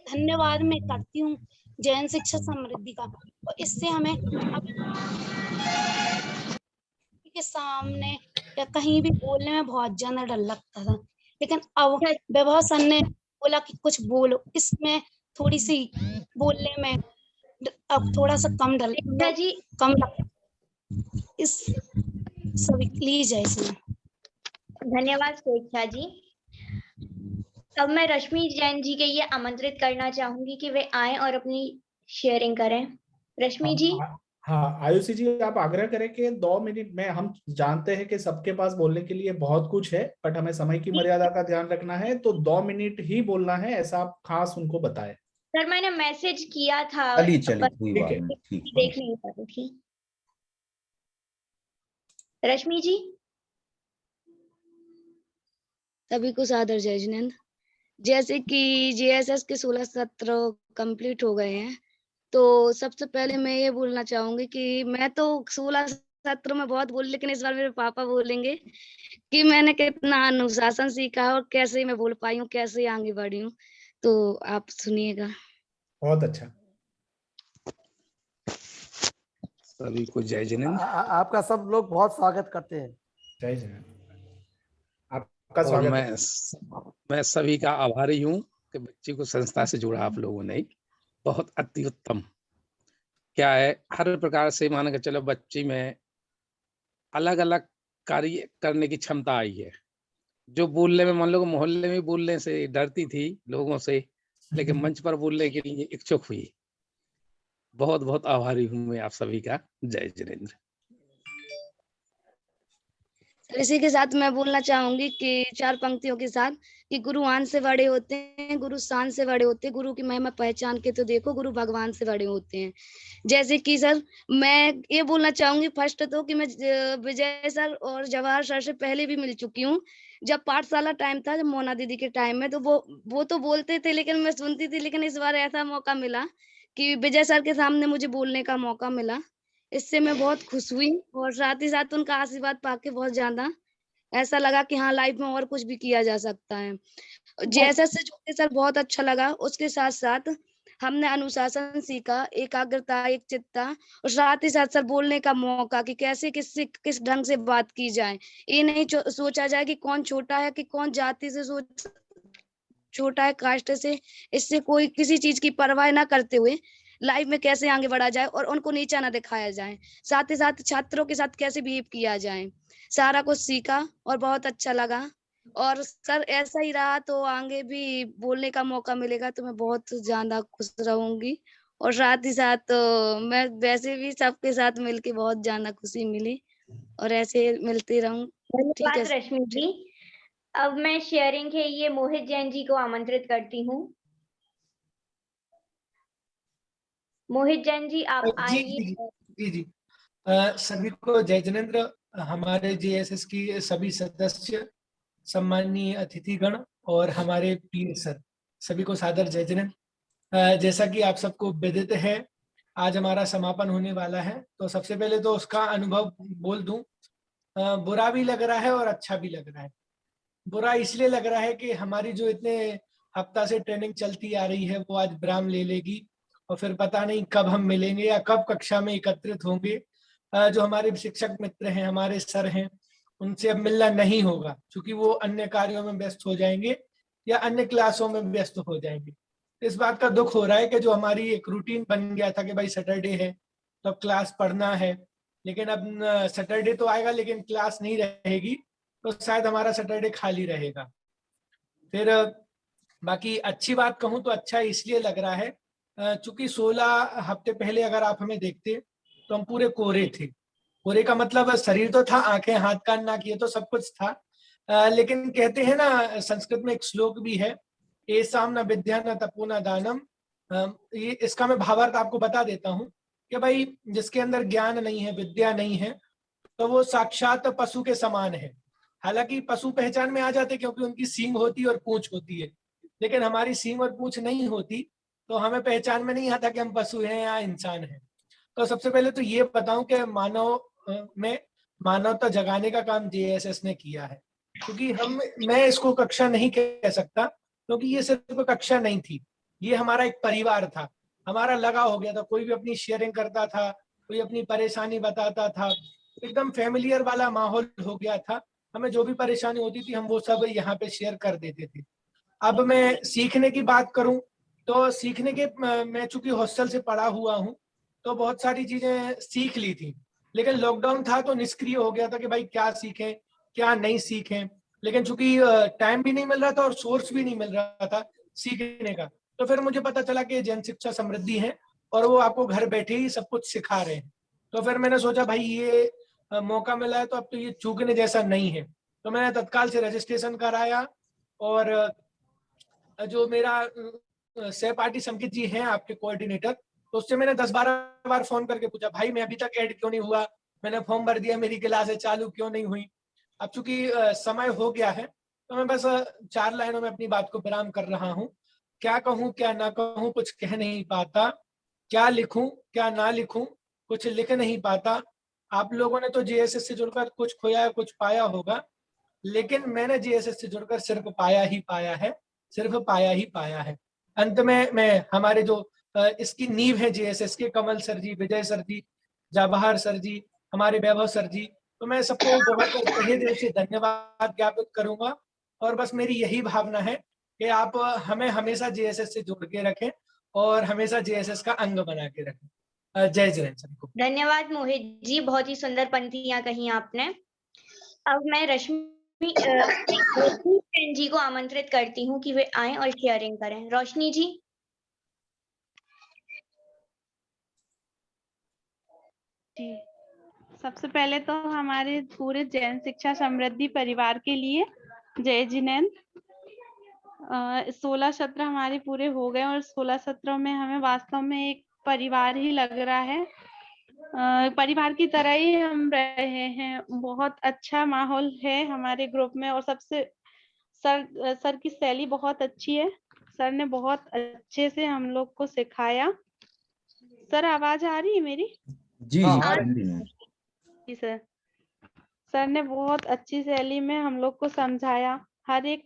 धन्यवाद मैं करती हूँ जैन शिक्षा समृद्धि का। और इससे हमें के सामने या कहीं भी बोलने में बहुत ज्यादा डर लगता था, लेकिन अब वैभव सर ने बोला कि कुछ बोलो, इसमें थोड़ी सी बोलने में अब थोड़ा सा कम डर लगता। इस सभी प्लीज ऐसे। धन्यवाद स्वेच्छा जी। अब मैं रश्मि जैन जी के लिए आमंत्रित करना चाहूंगी कि वे आएं और अपनी शेयरिंग करें। रश्मि जी। हाँ आयुषी जी, आप आग्रह करें कि 2 मिनट में, हम जानते हैं कि सबके पास बोलने के लिए बहुत कुछ है, बट हमें समय की मर्यादा का ध्यान रखना है, तो 2 मिनट ही बोलना है, ऐसा आप खास उनको बताएं। सर मैंने मैसेज किया था। चलिए चलिए पर कोई ठीक बात है। नहीं, ठीक देख लीजिए सर, ठीक। रश्मि जी। सभी को सादर जय जिनेंद्र। जैसे कि जीएसएस के 16 सत्र कंप्लीट हो गए हैं, तो सबसे पहले मैं ये बोलना चाहूंगी कि मैं तो 16 सत्र में बहुत बोली, लेकिन इस बार मेरे पापा बोलेंगे कि मैंने कितना अनुशासन सीखा है और कैसे मैं बोल पाई हूँ, कैसे आगे बढ़ी हूँ। तो आप सुनिएगा। बहुत अच्छा। सभी को जय जिनेंद्र। आपका सब लोग बहुत स्वागत करते हैं। जय जय। आपका और स्वागत है। मैं सभी का आभारी हूँ कि बच्ची को संस्था से जोड़ा आप लोगों ने। बहुत अति उत्तम। क्या है, हर प्रकार से मान के चलो बच्ची में अलग अलग कार्य करने की क्षमता आई है। जो बोलने में मान लो मोहल्ले में बोलने से डरती थी लोगों से, लेकिन मंच पर बोलने के लिए इच्छुक हुई। बहुत बहुत आभारी हूँ मैं आप सभी का। जय जिनेंद्र। इसी के साथ मैं बोलना चाहूंगी कि 4 पंक्तियों के साथ कि गुरु आन से बड़े होते हैं, गुरु शान से बड़े होते हैं, गुरु की महिमा पहचान के तो देखो, गुरु भगवान से बड़े होते हैं। जैसे कि सर मैं ये बोलना चाहूंगी फर्स्ट तो कि मैं विजय सर और जवाहर सर से पहले भी मिल चुकी हूँ। जब पाठशाला टाइम था, जब मोना दीदी के टाइम में, तो वो तो बोलते थे लेकिन मैं सुनती थी। लेकिन इस बार ऐसा मौका मिला कि विजय सर के सामने मुझे बोलने का मौका मिला। इससे मैं बहुत खुश हुई और साथ ही साथ उनका आशीर्वाद पाके बहुत ज्यादा ऐसा लगा कि हाँ लाइफ में और कुछ भी किया जा सकता है। जीएसएस से जुड़ के सर बहुत अच्छा लगा। उसके साथ साथ हमने अनुशासन सीखा, एकाग्रता, एक चित्ता, और साथ ही साथ सर बोलने का मौका कि कैसे किससे किस ढंग से बात की जाए। ये नहीं सोचा जाए कि कौन छोटा है, कि कौन जाति से छोटा है, कास्ट से, इससे कोई किसी चीज की परवाह ना करते हुए लाइफ में कैसे आगे बढ़ा जाए और उनको नीचा ना दिखाया जाए। साथ ही साथ छात्रों के साथ कैसे बिहेव किया जाए, सारा कुछ सीखा और बहुत अच्छा लगा। और सर ऐसा ही रहा तो आगे भी बोलने का मौका मिलेगा तो मैं बहुत ज्यादा खुश रहूंगी। और साथ ही साथ मैं वैसे भी सबके साथ मिलके बहुत ज्यादा खुशी मिली और ऐसे मिलती रहूं। ठीक है धन्यवाद रश्मि जी। अब मैं शेयरिंग के लिए मोहित जैन जी को आमंत्रित करती हूँ। मोहित जैन जी आप जी आइए। जी जी जी। सभी को जय जिनेंद्र। हमारे जीएसएस की सभी सदस्य, सम्माननीय अतिथिगण और हमारे पीर सर, सभी को सादर जय जिनेंद्र। जैसा कि आप सबको विदित है, आज हमारा समापन होने वाला है, तो सबसे पहले तो उसका अनुभव बोल दूं। बुरा भी लग रहा है और अच्छा भी लग रहा है। बुरा इसलिए लग रहा है कि हमारी जो इतने हफ्ता से ट्रेनिंग चलती आ रही है वो आज विराम ले लेगी और फिर पता नहीं कब हम मिलेंगे या कब कक्षा में एकत्रित होंगे। जो हमारे शिक्षक मित्र हैं, हमारे सर हैं, उनसे अब मिलना नहीं होगा क्योंकि वो अन्य कार्यों में व्यस्त हो जाएंगे या अन्य क्लासों में व्यस्त हो जाएंगे। इस बात का दुख हो रहा है कि जो हमारी एक रूटीन बन गया था कि भाई सैटरडे है तो अब क्लास पढ़ना है, लेकिन अब सैटरडे तो आएगा लेकिन क्लास नहीं रहेगी, तो शायद हमारा सैटरडे खाली रहेगा। फिर बाकी अच्छी बात कहूँ तो अच्छा इसलिए लग रहा है चूंकि 16 हफ्ते पहले अगर आप हमें देखते तो हम पूरे कोरे थे। कोरे का मतलब शरीर तो था, आंखें हाथ कान नाक ये तो सब कुछ था, लेकिन कहते हैं ना, संस्कृत में एक श्लोक भी है, एसाम न विद्या न तपो न दानम। ये इसका मैं भावार्थ आपको बता देता हूँ कि भाई जिसके अंदर ज्ञान नहीं है, विद्या नहीं है, तो वो साक्षात पशु के समान है। हालांकि पशु पहचान में आ जाते क्योंकि उनकी सींग होती और पूंछ होती है, लेकिन हमारी सींग और पूंछ नहीं होती तो हमें पहचान में नहीं आता कि हम पशु हैं या इंसान हैं। तो सबसे पहले तो ये बताऊं कि मानव में मानवता जगाने का काम जेएसएस ने किया है, क्योंकि मैं इसको कक्षा नहीं कह सकता क्योंकि ये सिर्फ कक्षा नहीं थी, ये हमारा एक परिवार था, हमारा लगा हो गया था। कोई भी अपनी शेयरिंग करता था, कोई अपनी परेशानी बताता था, एकदम फैमिलियर वाला माहौल हो गया था। हमें जो भी परेशानी होती थी हम वो सब यहाँ पे शेयर कर देते थे। अब मैं सीखने की बात करूं तो सीखने के मैं चूंकि हॉस्टल से पढ़ा हुआ हूं तो बहुत सारी चीजें सीख ली थी, लेकिन लॉकडाउन था तो निष्क्रिय हो गया था कि भाई क्या सीखें क्या नहीं सीखें। लेकिन चूंकि टाइम भी नहीं मिल रहा था और सोर्स भी नहीं मिल रहा था सीखने का, तो फिर मुझे पता चला कि जन शिक्षा समृद्धि है और वो आपको घर बैठे ही सब कुछ सिखा रहे हैं। तो फिर मैंने सोचा भाई ये मौका मिला है तो अब तो ये चूकने जैसा नहीं है, तो मैंने तत्काल से रजिस्ट्रेशन कराया और जो मेरा सहपाठी संकित जी हैं आपके कोऑर्डिनेटर, तो उससे मैंने 10-12 बार फोन करके पूछा, भाई मैं अभी तक ऐड क्यों नहीं हुआ, मैंने फॉर्म भर दिया, मेरी क्लासें चालू क्यों नहीं हुई। अब चूंकि समय हो गया है तो मैं बस 4 लाइनों में अपनी बात को विराम कर रहा हूँ। क्या कहूँ क्या ना कहूँ कुछ कह नहीं पाता, क्या लिखूं क्या ना लिखूं कुछ लिख नहीं पाता। आप लोगों ने तो जीएसएस से जुड़कर कुछ खोया कुछ पाया होगा, लेकिन मैंने जीएसएस से जुड़कर सिर्फ पाया ही पाया है, सिर्फ पाया ही पाया है। अंत में मैं हमारे जो इसकी नींव है जीएसएस के, कमल सर जी, विजय सर जी, जवाहर सर जी, हमारे वैभव सर जी, तो मैं सबको बहुत तहे दिल से धन्यवाद ज्ञापित करूंगा। और बस मेरी यही भावना है कि आप हमें हमेशा जीएसएस से जोड़ के रखें और हमेशा जीएसएस का अंग बना के रखें। जय जय सबको। धन्यवाद मोहित जी, बहुत ही सुंदर पंक्तियां कही आपने। अब मैं रश्मि जी को आमंत्रित करती हूँ कि वे आएं और शेयरिंग करें। रोशनी जी। जी, सबसे पहले तो हमारे पूरे जैन शिक्षा समृद्धि परिवार के लिए जय जिनेन्द्र। 16 सत्र हमारे पूरे हो गए और 16 सत्रों में हमें वास्तव में एक परिवार ही लग रहा है। परिवार की तरह ही हम रहे हैं। बहुत अच्छा माहौल है हमारे ग्रुप में और सबसे सर की शैली बहुत अच्छी है। सर ने बहुत अच्छे से हम लोग को सिखाया। सर आवाज आ रही है मेरी? जी जी सर ने बहुत अच्छी शैली में हम लोग को समझाया, हर एक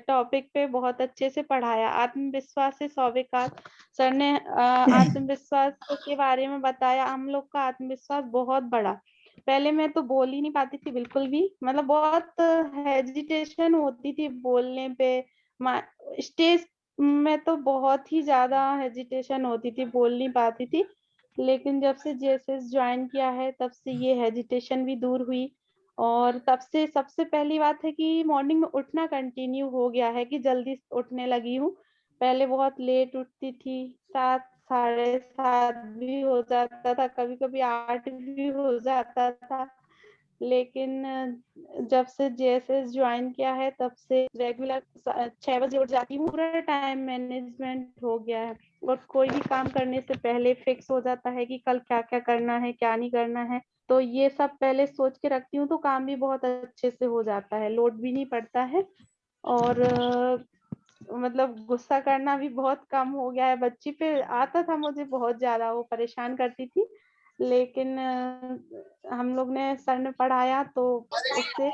टॉपिक पे बहुत अच्छे से पढ़ाया। आत्मविश्वास से स्वीकार, सर ने आत्मविश्वास के बारे में बताया। हम लोग का आत्मविश्वास बहुत बड़ा। पहले मैं तो बोल ही नहीं पाती थी बिल्कुल भी, मतलब बहुत हेजिटेशन होती थी बोलने पे। स्टेज में तो बहुत ही ज्यादा हेजिटेशन होती थी, बोल नहीं पाती थी। लेकिन जब से जीएसएस ज्वाइन किया है तब से ये हेजिटेशन भी दूर हुई। और तब से सबसे पहली बात है कि मॉर्निंग में उठना कंटिन्यू हो गया है, कि जल्दी उठने लगी हूँ। पहले बहुत लेट उठती थी, 7, 7:30 भी हो जाता था, कभी कभी 8 भी हो जाता था। लेकिन जब से जीएसएस ज्वाइन किया है तब से रेगुलर 6 बजे उठ जाती हूँ। पूरा टाइम मैनेजमेंट हो गया है और कोई भी काम करने से पहले फिक्स हो जाता है कि कल क्या क्या करना है, क्या नहीं करना है। तो ये सब पहले सोच के रखती हूँ तो काम भी बहुत अच्छे से हो जाता है, लोड भी नहीं पड़ता है। और मतलब गुस्सा करना भी बहुत कम हो गया है। बच्ची पे आता था मुझे बहुत ज्यादा, वो परेशान करती थी। लेकिन हम लोग ने, सर ने पढ़ाया तो उससे।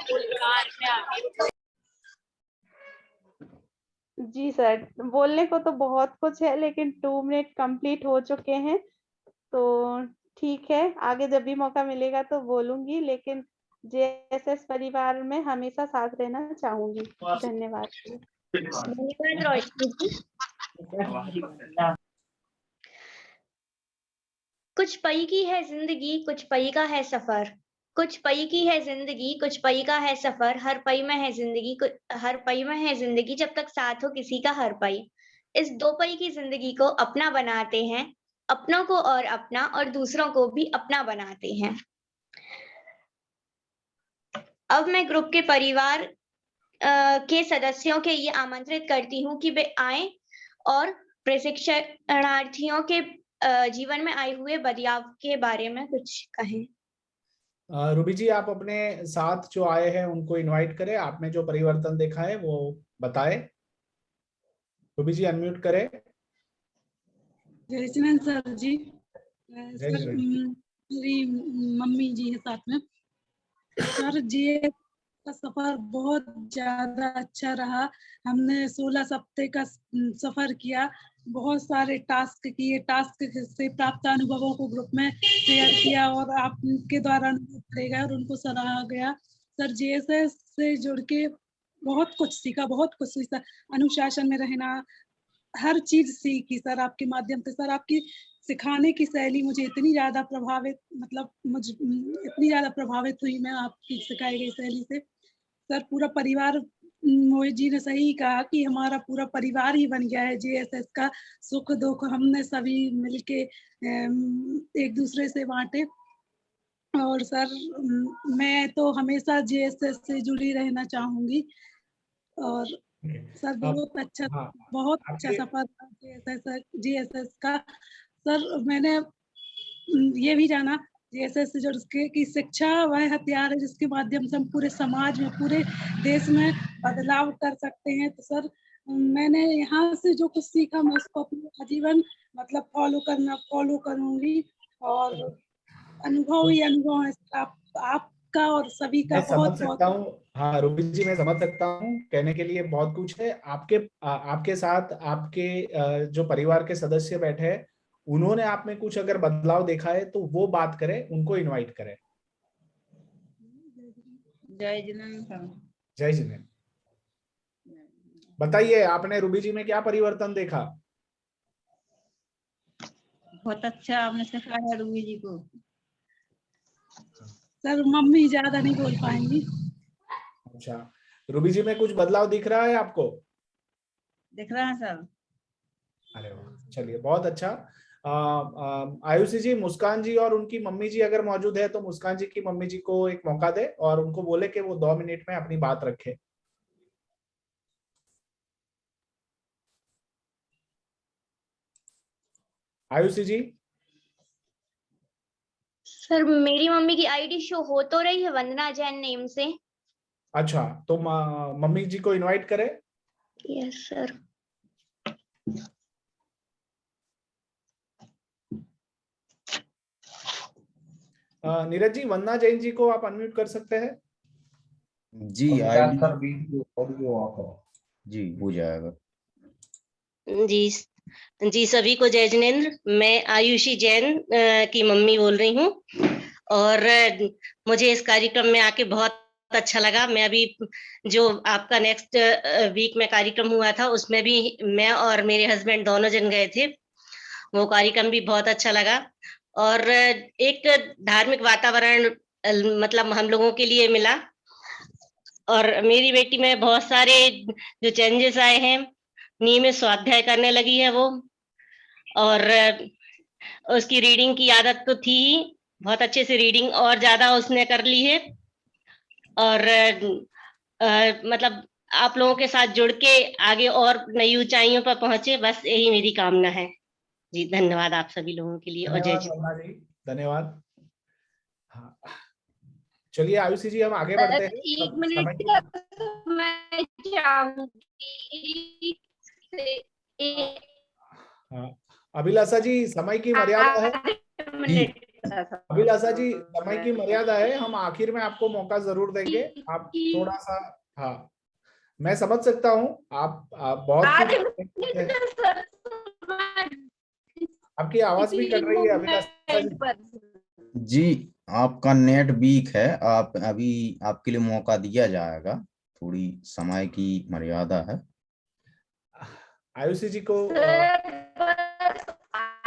जी सर, बोलने को तो बहुत कुछ है लेकिन 2 मिनट कंप्लीट हो चुके हैं, तो ठीक है, आगे जब भी मौका मिलेगा तो बोलूंगी। लेकिन जेएसएस परिवार में हमेशा साथ रहना चाहूंगी। धन्यवाद। धन्यवाद रोशनी जी। कुछ पई की है जिंदगी, कुछ पई का है सफर। कुछ पई की है जिंदगी, कुछ पई का है सफर। हर पई में है जिंदगी, हर पई में है जिंदगी, जब तक साथ हो किसी का हर पई। इस 2 पई की जिंदगी को अपना बनाते हैं, अपनों को और अपना और दूसरों को भी अपना बनाते हैं। अब मैं ग्रुप के परिवार के सदस्यों के ये आमंत्रित करती हूँ कि वे आएं और प्रशिक्षणार्थियों के जीवन में आए हुए बदलाव के बारे में कुछ कहें। रूबी जी, आप अपने साथ जो आए हैं उनको इनवाइट करें, आपने जो परिवर्तन देखा है वो बताएं। रूबी जी अनम्यूट करें। जय जिनेन्द्र सर जी। सर मेरी मम्मी जी है साथ में। सर जी का सफर बहुत ज्यादा अच्छा रहा। हमने 16 सप्ताह का सफर किया, बहुत सारे टास्क किए, टास्क से प्राप्त अनुभवों को ग्रुप में शेयर किया और आपके द्वारा अनुभव करे गए और उनको सराहा गया। सर जीएसएस से जुड़ के बहुत कुछ सीखा, बहुत कुछ सीखा। अनुशासन में रहना, हर चीज सीखी सर आपके माध्यम से। सर आपकी सिखाने की शैली मुझे इतनी ज्यादा प्रभावित, मतलब मुझे इतनी ज्यादा प्रभावित हुई मैं आपकी सिखाई गई शैली से। सर पूरा परिवार, मोहित जी ने सही कहा कि हमारा पूरा परिवार ही बन गया है जीएसएस का। सुख दुख हमने सभी मिलके एक दूसरे से बांटे। और सर मैं तो हमेशा जीएसएस से जुड़ी रहना चाहूंगी और सर बहुत अच्छा हाँ, बहुत अच्छा आपके सफर था जीएसएस का। सर मैंने ये भी जाना जीएसएस से जुड़ के कि शिक्षा वह हथियार है जिसके माध्यम से हम पूरे समाज में पूरे देश में बदलाव कर सकते हैं। तो सर मैंने यहाँ से जो कुछ सीखा मैं उसको अपने आजीवन मतलब फॉलो करूंगी और अनुभव ही अनुभव है आपका और सभी का मैं समझ बहुत सकता बहुत हूँ। हाँ रूबी जी, मैं समझ सकता हूँ, कहने के लिए बहुत कुछ है। आपके साथ आपके जो परिवार के सदस्य बैठे हैं, उन्होंने आप में कुछ अगर बदलाव देखा है तो वो बात करें, उनको इनवाइट करें। जय जिनेंद्र। जय जिनेंद्र। बताइए, आपने रूबी जी में क्या परिवर्तन देखा? बहुत अच्छा आपने सिखाया रूबी जी को। सर मम्मी ज्यादा नहीं बोल पाएंगी। अच्छा, रूबी जी में कुछ बदलाव दिख रहा है आपको? दिख रहा है सर। अरे वाह, चलिए बहुत अच्छा। आयुषी जी, मुस्कान जी और उनकी मम्मी जी अगर मौजूद है तो मुस्कान जी की मम्मी जी को एक मौका दे और उनको बोले कि वो 2 मिनट में अपनी बात रखे। आयुषी जी। सर मेरी मम्मी की आईडी शो हो तो रही है वंदना जैन नेम से। अच्छा, तो मम्मी जी को इनवाइट करें। Yes sir. नीरज जी, वंदना जैन जी को आप अनम्यूट कर सकते हैं? जी ID sir video audio off है। जी हो जाएगा। जी जी, सभी को जय जिनेंद्र। मैं आयुषी जैन की मम्मी बोल रही हूँ और मुझे इस कार्यक्रम में आके बहुत अच्छा लगा। मैं अभी जो आपका नेक्स्ट वीक में कार्यक्रम हुआ था उसमें भी मैं और मेरे हस्बैंड दोनों जन गए थे। वो कार्यक्रम भी बहुत अच्छा लगा और एक धार्मिक वातावरण मतलब हम लोगों के लिए मिला और मेरी बेटी में बहुत सारे जो चेंजेस आए हैं। नियमित स्वाध्याय करने लगी है वो और उसकी रीडिंग की आदत तो थी ही, बहुत अच्छे से रीडिंग और ज्यादा उसने कर ली है और मतलब आप लोगों के साथ जुड़ के आगे और नई ऊंचाइयों पर पहुंचे, बस यही मेरी कामना है। जी धन्यवाद आप सभी लोगों के लिए और जय धन्यवाद वंदना जी, धन्यवाद। हाँ, चलिए आयुषी जी हम आगे बढ़ते हैं। एक समय मिनट की- मैं चाहूंगी हाँ, अभिलाषा जी समय की मर्यादा है। अभिलाषा जी समय की मर्यादा है, हम आखिर में आपको मौका जरूर देंगे। आप थोड़ा सा, हाँ मैं समझ सकता हूँ, आप बहुत आपकी आवाज भी कट रही है अभिलाषा जी। जी आपका नेट वीक है, आप अभी आपके लिए मौका दिया जाएगा, थोड़ी समय की मर्यादा है। आयुषी जी को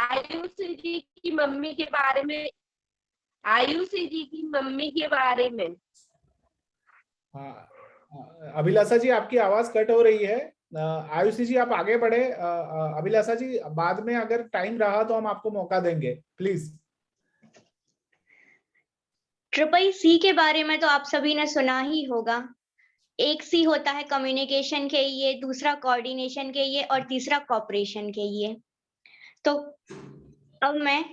आयुषी जी की मम्मी के बारे में आयुषी जी की मम्मी के बारे में अभिलाषा जी आपकी आवाज कट हो रही है। आयुषी जी आप आगे बढ़े। अभिलाषा जी बाद में अगर टाइम रहा तो हम आपको मौका देंगे, प्लीज। CCC के बारे में तो आप सभी ने सुना ही होगा। एक C होता है कम्युनिकेशन के लिए, दूसरा कोऑर्डिनेशन के लिए और तीसरा कॉपरेशन के लिए। तो अब मैं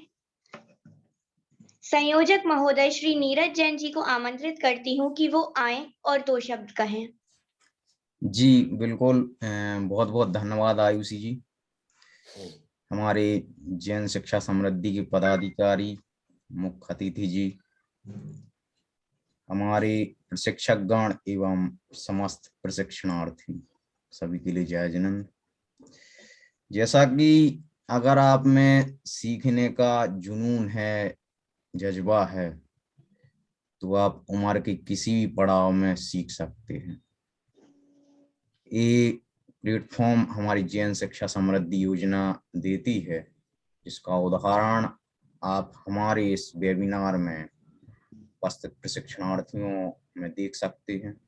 संयोजक महोदय श्री नीरज जैन जी को आमंत्रित करती हूँ कि वो आए और 2 शब्द कहें। जी बिल्कुल, बहुत बहुत धन्यवाद आयुषी जी। हमारे जैन शिक्षा समृद्धि के पदाधिकारी, मुख्य अतिथि जी, हमारे प्रशिक्षक गण एवं समस्त प्रशिक्षणार्थी, सभी के लिए जय जिनेंद्र। जैसा कि अगर आप में सीखने का जुनून है, जज्बा है, तो आप उम्र के किसी भी पड़ाव में सीख सकते हैं। ये प्लेटफॉर्म हमारी जैन शिक्षा समृद्धि योजना देती है, जिसका उदाहरण आप हमारे इस वेबिनार में उपस्थित प्रशिक्षणार्थियों में देख सकते हैं।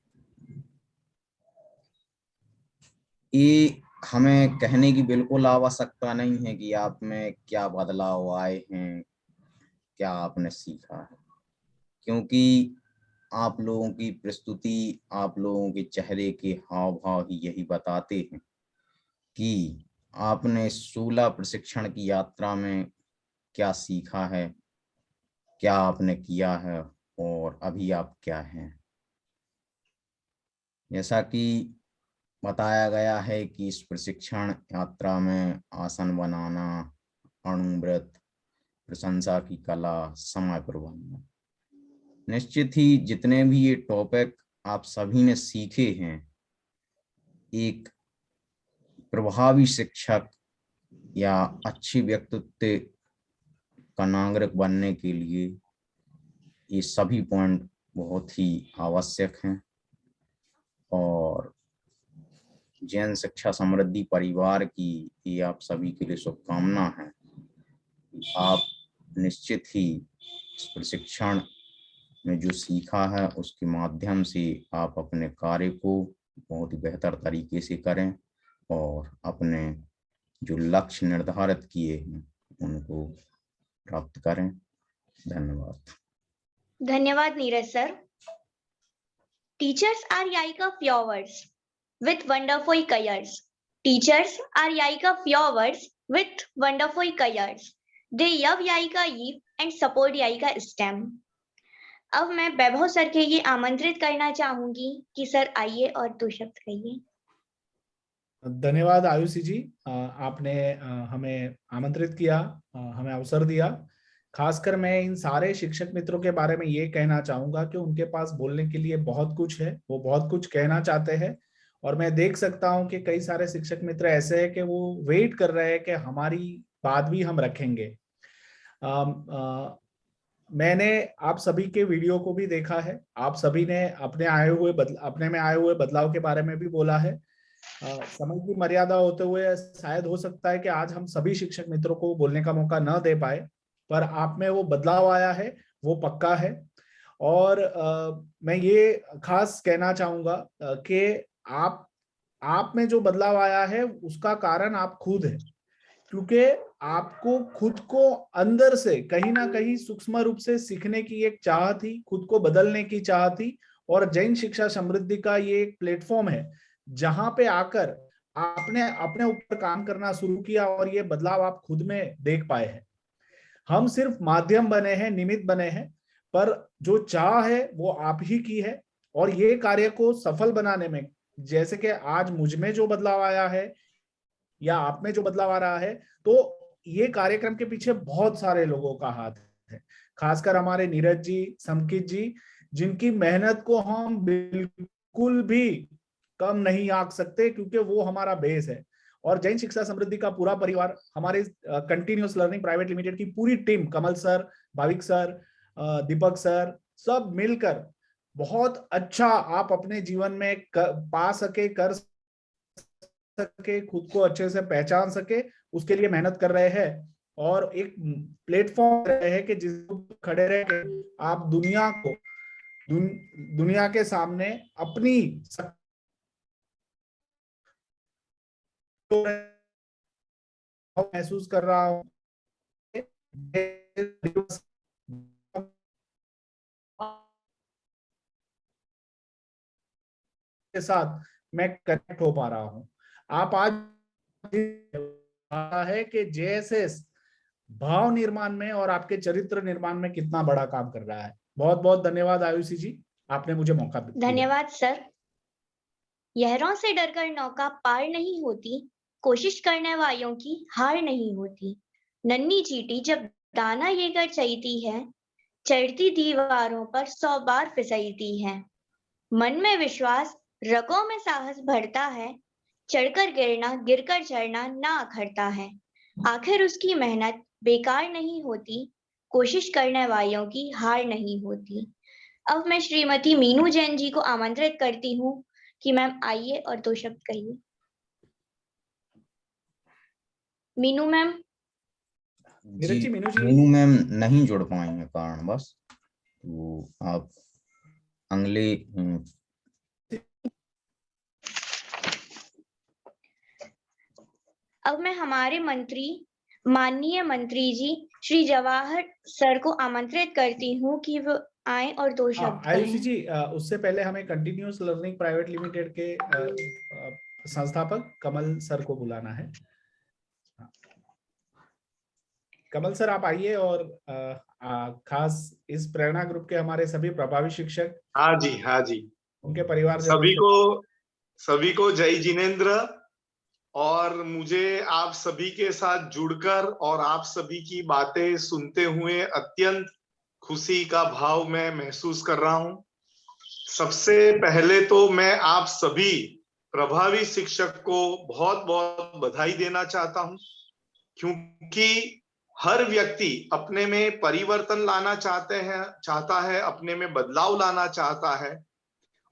ये हमें कहने की बिल्कुल आवश्यकता नहीं है कि आप में क्या बदलाव आए हैं, क्या आपने सीखा है, क्योंकि आप लोगों की प्रस्तुति, आप लोगों के चेहरे के हाव भाव ही यही बताते हैं कि आपने 16 प्रशिक्षण की यात्रा में क्या सीखा है, क्या आपने किया है और अभी आप क्या हैं। जैसा कि बताया गया है कि इस प्रशिक्षण यात्रा में आसन बनाना, अणुव्रत, प्रशंसा की कला, समय प्रबंधन, निश्चित ही जितने भी ये टॉपिक आप सभी ने सीखे हैं, एक प्रभावी शिक्षक या अच्छी व्यक्तित्व का नागरिक बनने के लिए ये सभी पॉइंट बहुत ही आवश्यक हैं। और जैन शिक्षा समृद्धि परिवार की ये आप सभी के लिए शुभकामना है। आप निश्चित ही इस प्रशिक्षण में जो सीखा है उसके माध्यम से आप अपने कार्य को बहुत ही बेहतर तरीके से करें और अपने जो लक्ष्य निर्धारित किए हैं उनको प्राप्त करें। धन्यवाद। धन्यवाद Neeraj sir. Teachers are like a flowers with wonderful colors. Teachers are like a flowers with wonderful colors. They love like a leaf and support like a stem. अब मैं वैभव सर के लिए आमंत्रित करना चाहूंगी कि सर आइए और 2 शब्द कहिए। धन्यवाद आयुषी जी, आपने हमें आमंत्रित किया, हमें अवसर दिया। खासकर मैं इन सारे शिक्षक मित्रों के बारे में ये कहना चाहूंगा कि उनके पास बोलने के लिए बहुत कुछ है, वो बहुत कुछ कहना चाहते हैं और मैं देख सकता हूं कि कई सारे शिक्षक मित्र ऐसे हैं कि वो वेट कर रहे हैं कि हमारी बात भी हम रखेंगे। मैंने आप सभी के वीडियो को भी देखा है, आप सभी ने अपने में आए हुए बदलाव के बारे में भी बोला है। समय की मर्यादा होते हुए शायद हो सकता है कि आज हम सभी शिक्षक मित्रों को बोलने का मौका न दे पाए, पर आप में वो बदलाव आया है, वो पक्का है। और मैं ये खास कहना चाहूंगा कि आप में जो बदलाव आया है उसका कारण आप खुद है, क्योंकि आपको खुद को अंदर से कहीं ना कहीं सूक्ष्म रूप से सीखने की एक चाह थी, खुद को बदलने की चाह थी। और जैन शिक्षा समृद्धि का ये एक प्लेटफॉर्म है जहां पे आकर आपने अपने ऊपर काम करना शुरू किया और ये बदलाव आप खुद में देख पाए हैं। हम सिर्फ माध्यम बने हैं, निमित्त बने हैं, पर जो चाह है वो आप ही की है। और ये कार्य को सफल बनाने में, जैसे कि आज मुझ में जो बदलाव आया है या आप में जो बदलाव आ रहा है, तो ये कार्यक्रम के पीछे बहुत सारे लोगों का हाथ है, खासकर हमारे नीरज जी, समकित जी, जिनकी मेहनत को हम बिल्कुल भी कम नहीं आंक सकते, क्योंकि वो हमारा बेस है। और जैन शिक्षा समृद्धि का पूरा परिवार, हमारे कंटिन्यूअस लर्निंग प्राइवेट लिमिटेड की पूरी टीम, कमल सर, भाविक सर, दीपक सर, सब मिलकर बहुत अच्छा आप अपने जीवन में पा सके, कर सके, खुद को अच्छे से पहचान सके, उसके लिए मेहनत कर रहे हैं। और एक प्लेटफॉर्म रहे हैं कि जिस खड़े रह के आप दुनिया के सामने अपनी महसूस कर रहा हूं के साथ मैं कनेक्ट हो पा रहा हूं। आप आज है कि जेएसएस भाव निर्माण में और आपके चरित्र निर्माण में कितना बड़ा काम कर रहा है। बहुत बहुत धन्यवाद आयुषी जी, आपने मुझे मौका दिया। धन्यवाद सर। लहरों से डरकर नौका पार नहीं होती, कोशिश करने वालों की हार नहीं होती। नन्ही चींटी जब दाना लेकर चलती है, चढ़ती दीवारों पर 100 बार फिसलती है। मन में विश्वास, रगों में साहस भरता है, चढ़कर गिरना, गिरकर चढ़ना ना अखरता है। आखिर उसकी मेहनत बेकार नहीं होती, कोशिश करने वालों की हार नहीं होती। अब मैं श्रीमती मीनू जैन जी को आमंत्रित करती हूँ कि मैम आइए और 2 शब्द कहिए। मीनू मैम। जी, मीनू मैम नहीं जुड़ पाएंगे कारण बस, तो आप अगले अब मैं हमारे मंत्री माननीय मंत्री जी श्री जवाहर सर को आमंत्रित करती हूँ कि वो आए और 2 शब्द आयुषी कहें। जी, उससे पहले हमें कंटिन्यूअस लर्निंग प्राइवेट लिमिटेड के संस्थापक कमल सर को बुलाना है। कमल सर आप आइए और खास इस प्रेरणा ग्रुप के हमारे सभी प्रभावी शिक्षक, हाँ जी, उनके परिवार सभी को जय जिनेंद्र। और मुझे आप सभी के साथ जुड़कर और आप सभी की बातें सुनते हुए अत्यंत खुशी का भाव मैं महसूस कर रहा हूं। सबसे पहले तो मैं आप सभी प्रभावी शिक्षक को बहुत बहुत बधाई देना चाहता हूं, क्योंकि हर व्यक्ति अपने में परिवर्तन लाना चाहता है, अपने में बदलाव लाना चाहता है,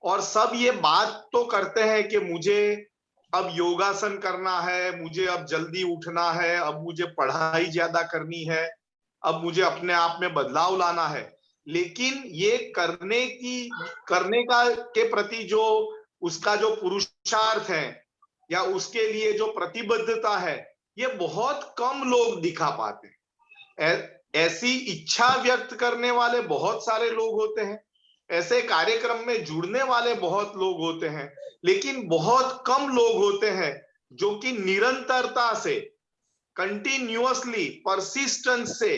और सब ये बात तो करते हैं कि मुझे अब योगासन करना है, मुझे अब जल्दी उठना है, अब मुझे पढ़ाई ज्यादा करनी है, अब मुझे अपने आप में बदलाव लाना है। लेकिन ये करने का के प्रति जो उसका जो पुरुषार्थ है या उसके लिए जो प्रतिबद्धता है, ये बहुत कम लोग दिखा पाते हैं। ऐसी इच्छा व्यक्त करने वाले बहुत सारे लोग होते हैं, ऐसे कार्यक्रम में जुड़ने वाले बहुत लोग होते हैं, लेकिन बहुत कम लोग होते हैं जो कि निरंतरता से, कंटिन्यूअसली, परसिस्टेंस से,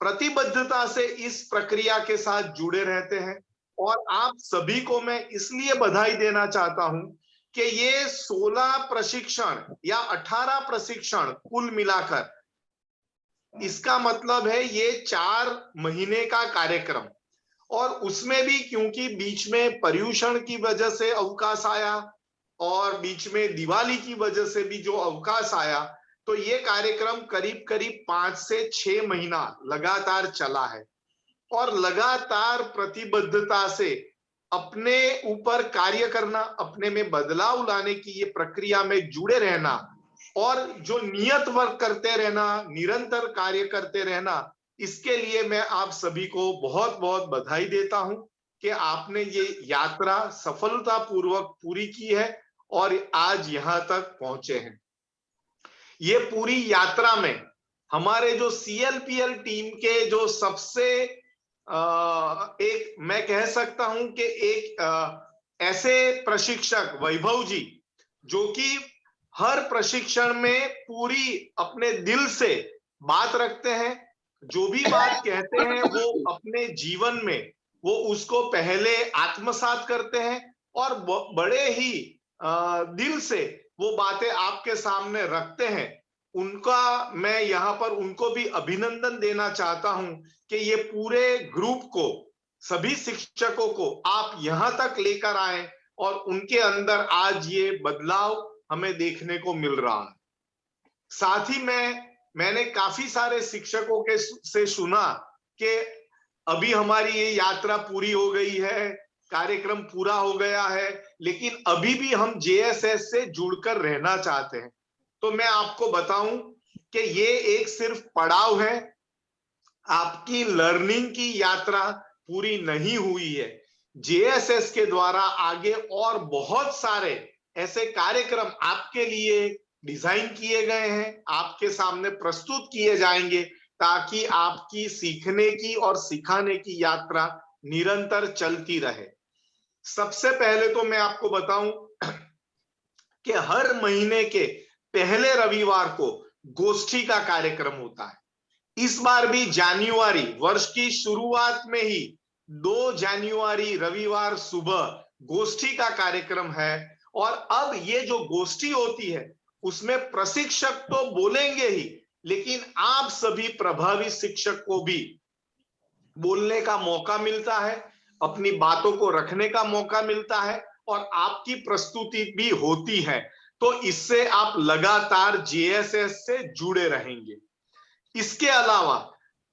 प्रतिबद्धता से इस प्रक्रिया के साथ जुड़े रहते हैं। और आप सभी को मैं इसलिए बधाई देना चाहता हूं कि ये 16 प्रशिक्षण या 18 प्रशिक्षण कुल मिलाकर, इसका मतलब है ये 4 महीने का कार्यक्रम, और उसमें भी क्योंकि बीच में पर्यूषण की वजह से अवकाश आया और बीच में दिवाली की वजह से भी जो अवकाश आया, तो ये कार्यक्रम करीब करीब 5 से 6 महीना लगातार चला है। और लगातार प्रतिबद्धता से अपने ऊपर कार्य करना, अपने में बदलाव लाने की ये प्रक्रिया में जुड़े रहना, और जो नियत वर्क करते रहना, निरंतर कार्य करते रहना, इसके लिए मैं आप सभी को बहुत बहुत बधाई देता हूं कि आपने ये यात्रा सफलतापूर्वक पूरी की है और आज यहां तक पहुंचे हैं। ये पूरी यात्रा में हमारे जो CLPL टीम के जो सबसे एक मैं कह सकता हूं कि एक ऐसे प्रशिक्षक वैभव जी, जो कि हर प्रशिक्षण में पूरी अपने दिल से बात रखते हैं, जो भी बात कहते हैं वो अपने जीवन में वो उसको पहले आत्मसात करते हैं और बड़े ही दिल से वो बातें आपके सामने रखते हैं। उनका मैं यहाँ पर उनको भी अभिनंदन देना चाहता हूं कि ये पूरे ग्रुप को, सभी शिक्षकों को आप यहाँ तक लेकर आए और उनके अंदर आज ये बदलाव हमें देखने को मिल रहा है। साथ ही मैंने काफी सारे शिक्षकों के से सुना कि अभी हमारी ये यात्रा पूरी हो गई है, कार्यक्रम पूरा हो गया है, लेकिन अभी भी हम JSS से जुड़कर रहना चाहते हैं। तो मैं आपको बताऊं कि ये एक सिर्फ पड़ाव है, आपकी लर्निंग की यात्रा पूरी नहीं हुई है। JSS के द्वारा आगे और बहुत सारे ऐसे कार्यक्रम आपके लिए डिजाइन किए गए हैं, आपके सामने प्रस्तुत किए जाएंगे, ताकि आपकी सीखने की और सिखाने की यात्रा निरंतर चलती रहे। सबसे पहले तो मैं आपको बताऊं कि हर महीने के पहले रविवार को गोष्ठी का कार्यक्रम होता है। इस बार भी जनवरी, वर्ष की शुरुआत में ही 2 जनवरी रविवार सुबह गोष्ठी का कार्यक्रम है। और अब ये जो गोष्ठी होती है उसमें प्रशिक्षक तो बोलेंगे ही, लेकिन आप सभी प्रभावी शिक्षक को भी बोलने का मौका मिलता है, अपनी बातों को रखने का मौका मिलता है और आपकी प्रस्तुति भी होती है। तो इससे आप लगातार JSS से जुड़े रहेंगे। इसके अलावा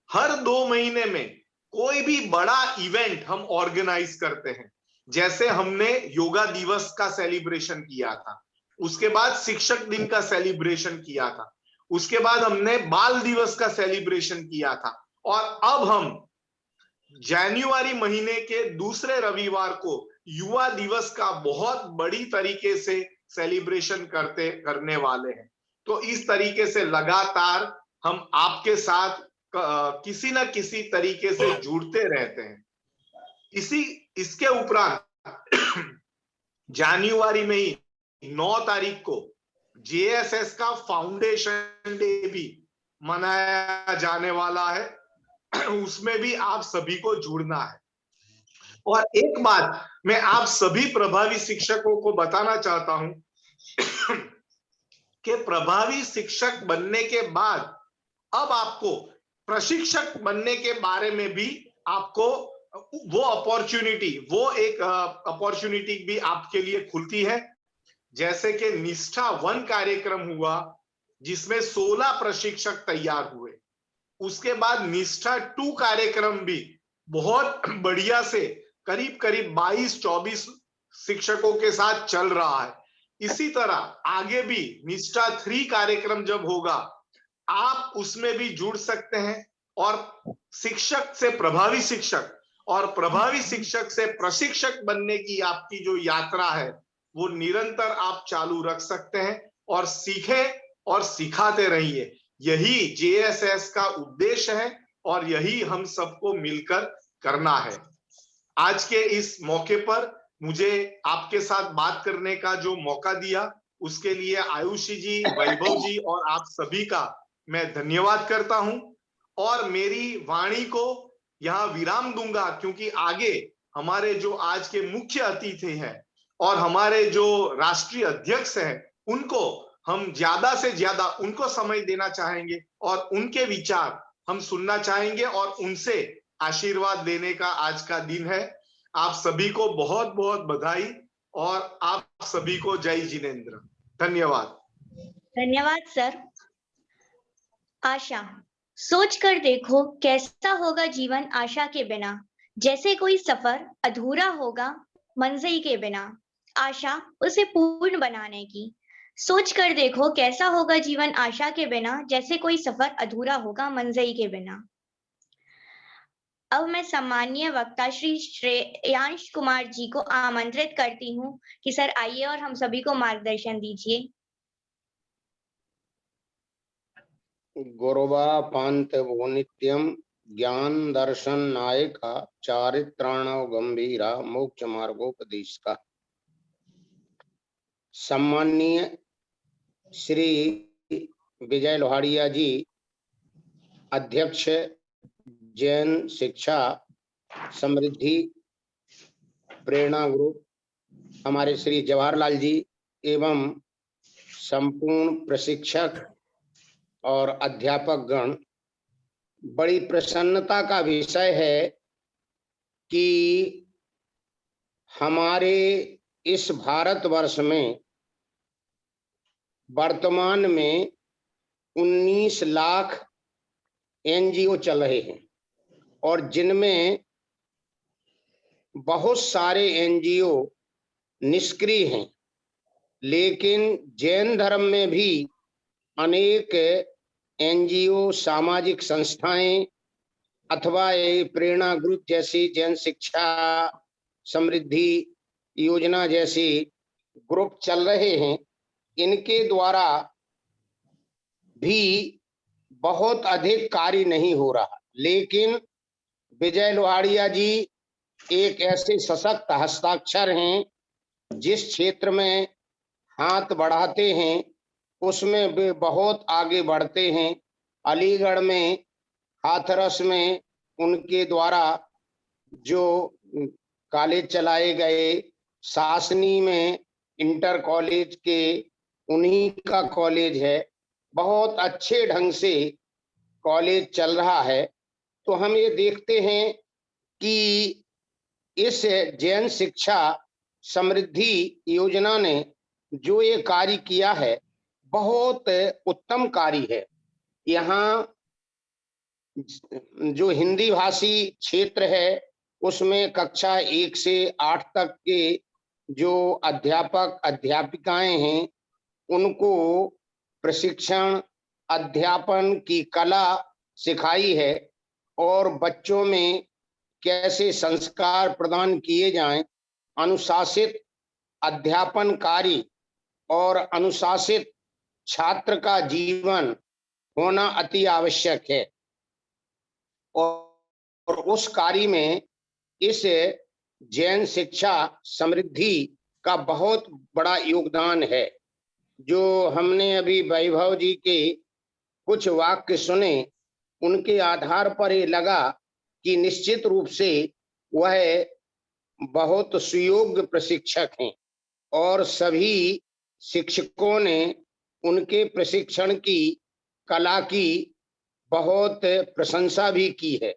हर 2 महीने में कोई भी बड़ा इवेंट हम ऑर्गेनाइज करते हैं। जैसे हमने योगा दिवस का सेलिब्रेशन किया था, उसके बाद शिक्षक दिन का सेलिब्रेशन किया था, उसके बाद हमने बाल दिवस का सेलिब्रेशन किया था, और अब हम जनवरी महीने के दूसरे रविवार को युवा दिवस का बहुत बड़ी तरीके से सेलिब्रेशन करने वाले हैं। तो इस तरीके से लगातार हम आपके साथ किसी न किसी तरीके से जुड़ते रहते हैं। इसके उपरांत जनवरी में ही 9 तारीख को जेएसएस का फाउंडेशन डे भी मनाया जाने वाला है, उसमें भी आप सभी को जुड़ना है। और एक बात मैं आप सभी प्रभावी शिक्षकों को बताना चाहता हूं कि प्रभावी शिक्षक बनने के बाद अब आपको प्रशिक्षक बनने के बारे में भी आपको वो एक अपॉर्चुनिटी भी आपके लिए खुलती है। जैसे कि निष्ठा 1 कार्यक्रम हुआ जिसमें 16 प्रशिक्षक तैयार हुए। उसके बाद निष्ठा 2 कार्यक्रम भी बहुत बढ़िया से करीब 22-24 शिक्षकों के साथ चल रहा है। इसी तरह आगे भी निष्ठा 3 कार्यक्रम जब होगा आप उसमें भी जुड़ सकते हैं और शिक्षक से प्रभावी शिक्षक और प्रभावी शिक्षक से प्रशिक्षक बनने की आपकी जो यात्रा है वो निरंतर आप चालू रख सकते हैं और सीखें और सिखाते रहिए। यही जेएसएस का उद्देश्य है और यही हम सबको मिलकर करना है। आज के इस मौके पर मुझे आपके साथ बात करने का जो मौका दिया उसके लिए आयुषी जी, वैभव जी और आप सभी का मैं धन्यवाद करता हूं और मेरी वाणी को यहाँ विराम दूंगा, क्योंकि आगे हमारे जो आज के मुख्य अतिथि हैं और हमारे जो राष्ट्रीय अध्यक्ष हैं उनको हम ज्यादा से ज्यादा उनको समय देना चाहेंगे और उनके विचार हम सुनना चाहेंगे और उनसे आशीर्वाद लेने का आज का दिन है। आप सभी को बहुत बहुत बधाई और आप सभी को जय जिनेंद्र। धन्यवाद। धन्यवाद सर। आशा, सोच कर देखो कैसा होगा जीवन आशा के बिना, जैसे कोई सफर अधूरा होगा मंजिल के बिना, आशा उसे पूर्ण बनाने की। सोच कर देखो कैसा होगा जीवन आशा के बिना, जैसे कोई सफर अधूरा होगा मंजिल के बिना। अब मैं सम्मानीय वक्ता श्री श्रेयांश कुमार जी को आमंत्रित करती हूँ कि सर आइए और हम सभी को मार्गदर्शन दीजिए। गुरुवा पांत वो नित्यम ज्ञान दर्शन नायका चारित्राणव गंभीरा मोक्ष मार्गोपदेश का। सम्माननीय श्री विजय लोहाड़िया जी, अध्यक्ष जैन शिक्षा समृद्धि प्रेरणा ग्रुप, हमारे श्री जवाहरलाल जी एवं संपूर्ण प्रशिक्षक और अध्यापक गण, बड़ी प्रसन्नता का विषय है कि हमारे इस भारतवर्ष में वर्तमान में 19 लाख एनजीओ चल रहे हैं और जिनमें बहुत सारे एनजीओ निष्क्रिय हैं, लेकिन जैन धर्म में भी अनेक एनजीओ सामाजिक संस्थाएं अथवा ये प्रेरणा ग्रुप जैसी जैन शिक्षा समृद्धि योजना जैसी ग्रुप चल रहे हैं। इनके द्वारा भी बहुत अधिक कार्य नहीं हो रहा, लेकिन विजय लोहाड़िया जी एक ऐसे सशक्त हस्ताक्षर हैं, जिस क्षेत्र में हाथ बढ़ाते हैं उसमें वे बहुत आगे बढ़ते हैं। अलीगढ़ में हाथरस में उनके द्वारा जो कॉलेज चलाए गए, सासनी में इंटर कॉलेज के उन्हीं का कॉलेज है, बहुत अच्छे ढंग से कॉलेज चल रहा है। तो हम ये देखते हैं कि इस जैन शिक्षा समृद्धि योजना ने जो ये कार्य किया है बहुत उत्तम कार्य है। यहाँ जो हिंदी भाषी क्षेत्र है उसमें कक्षा 1 से 8 तक के जो अध्यापक अध्यापिकाएं हैं उनको प्रशिक्षण अध्यापन की कला सिखाई है और बच्चों में कैसे संस्कार प्रदान किए जाएं, अनुशासित अध्यापन कार्य और अनुशासित छात्र का जीवन होना अति आवश्यक है। और उस कार्य में इस जैन शिक्षा समृद्धि का बहुत बड़ा योगदान है। जो हमने अभी वैभव जी के कुछ वाक्य सुने, उनके आधार पर ये लगा कि निश्चित रूप से वह बहुत सुयोग्य प्रशिक्षक हैं और सभी शिक्षकों ने उनके प्रशिक्षण की कला की बहुत प्रशंसा भी की है।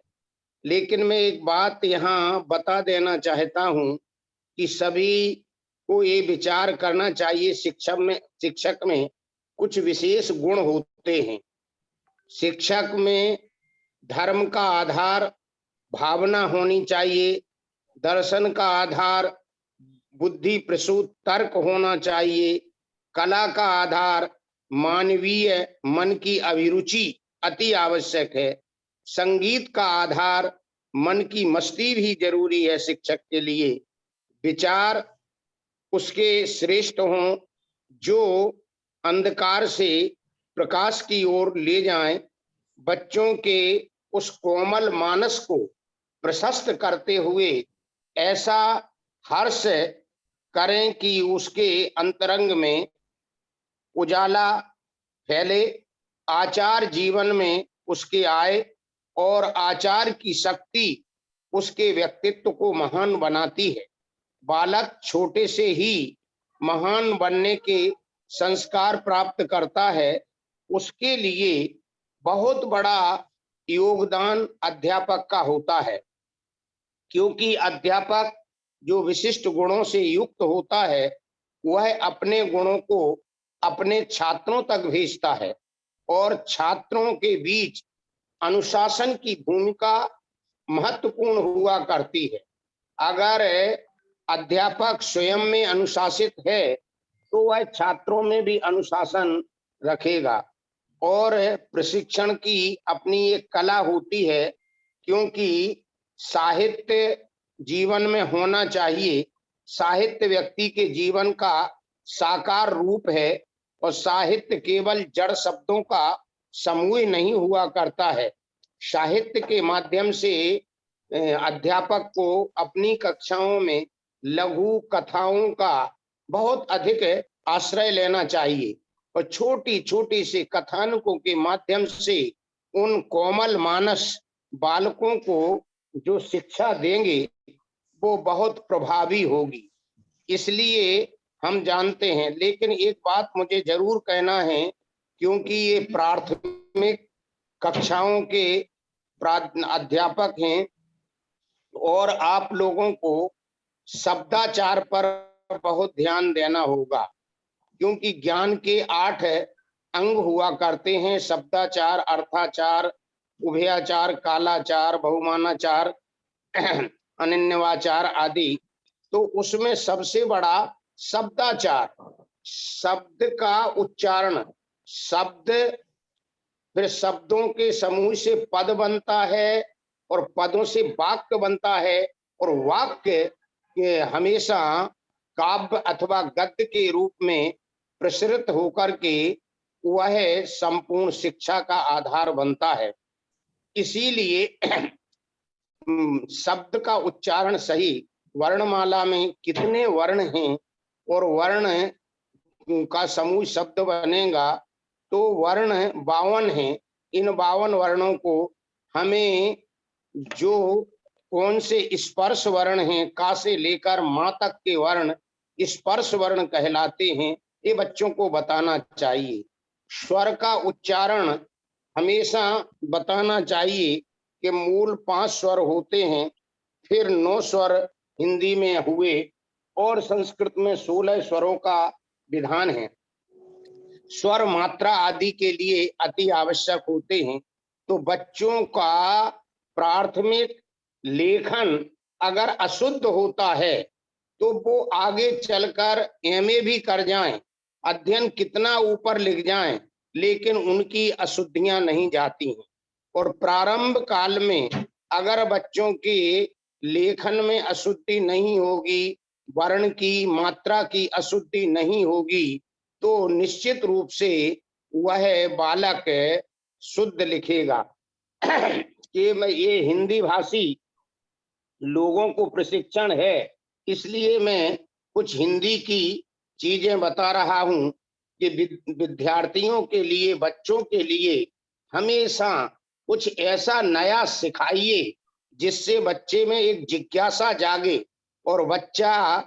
लेकिन मैं एक बात यहाँ बता देना चाहता हूँ कि सभी को ये विचार करना चाहिए, शिक्षक में कुछ विशेष गुण होते हैं। शिक्षक में धर्म का आधार भावना होनी चाहिए, दर्शन का आधार बुद्धि प्रसूत तर्क होना चाहिए, कला का आधार मानवीय मन की अभिरुचि अति आवश्यक है, संगीत का आधार मन की मस्ती भी जरूरी है शिक्षक के लिए, विचार उसके श्रेष्ठ हों जो अंधकार से प्रकाश की ओर ले जाएं, बच्चों के उस कोमल मानस को प्रशस्त करते हुए ऐसा हर्ष करें कि उसके अंतरंग में उजाला फैले, आचार जीवन में उसके आए और आचार की शक्ति उसके व्यक्तित्व को महान बनाती है। बालक छोटे से ही महान बनने के संस्कार प्राप्त करता है, उसके लिए बहुत बड़ा योगदान अध्यापक का होता है, क्योंकि अध्यापक जो विशिष्ट गुणों से युक्त होता है वह अपने गुणों को अपने छात्रों तक भेजता है और छात्रों के बीच अनुशासन की भूमिका महत्वपूर्ण हुआ करती है। अगर अध्यापक स्वयं में अनुशासित है तो वह छात्रों में भी अनुशासन रखेगा। और प्रशिक्षण की अपनी एक कला होती है, क्योंकि साहित्य जीवन में होना चाहिए। साहित्य व्यक्ति के जीवन का साकार रूप है और साहित्य केवल जड़ शब्दों का समूह नहीं हुआ करता है। साहित्य के माध्यम से अध्यापक को अपनी कक्षाओं में लघु कथाओं का बहुत अधिक आश्रय लेना चाहिए और छोटी छोटी से कथानकों के माध्यम से उन कोमल मानस बालकों को जो शिक्षा देंगे वो बहुत प्रभावी होगी। इसलिए हम जानते हैं, लेकिन एक बात मुझे जरूर कहना है, क्योंकि ये प्राथमिक कक्षाओं के अध्यापक हैं और आप लोगों को शब्दाचार पर बहुत ध्यान देना होगा, क्योंकि ज्ञान के 8 अंग हुआ करते हैं, शब्दाचार, अर्थाचार, उभयाचार, कालाचार, बहुमानाचार, अनन्यवाचार आदि। तो उसमें सबसे बड़ा शब्दाचार, शब्द का उच्चारण, शब्द फिर शब्दों के समूह से पद बनता है और पदों से वाक्य बनता है और वाक्य हमेशा काव्य अथवा गद्य के रूप में प्रसरित होकर के वह संपूर्ण शिक्षा का आधार बनता है। इसीलिए शब्द का उच्चारण सही, वर्णमाला में कितने वर्ण हैं और वर्ण का समूह शब्द बनेगा तो वर्ण 52 हैं। इन 52 वर्णों को हमें जो कौन से स्पर्श वर्ण हैं, का से लेकर मां तक के वर्ण स्पर्श वर्ण कहलाते हैं, ये बच्चों को बताना चाहिए। स्वर का उच्चारण हमेशा बताना चाहिए कि मूल 5 स्वर होते हैं, फिर 9 स्वर हिंदी में हुए और संस्कृत में 16 स्वरों का विधान है। स्वर मात्रा आदि के लिए अति आवश्यक होते हैं। तो बच्चों का प्राथमिक लेखन अगर अशुद्ध होता है तो वो आगे चलकर एमए भी कर जाएं, अध्ययन कितना ऊपर लिख जाएं, लेकिन उनकी अशुद्धियां नहीं जाती हैं। और प्रारंभ काल में अगर बच्चों के लेखन में अशुद्धि नहीं होगी, वर्ण की मात्रा की अशुद्धि नहीं होगी, तो निश्चित रूप से वह बालक शुद्ध लिखेगा। कि मैं ये हिंदी भाषी लोगों को प्रशिक्षण है, इसलिए मैं कुछ हिंदी की चीजें बता रहा हूं कि विद्यार्थियों के लिए, बच्चों के लिए हमेशा कुछ ऐसा नया सिखाइए जिससे बच्चे में एक जिज्ञासा जागे और बच्चा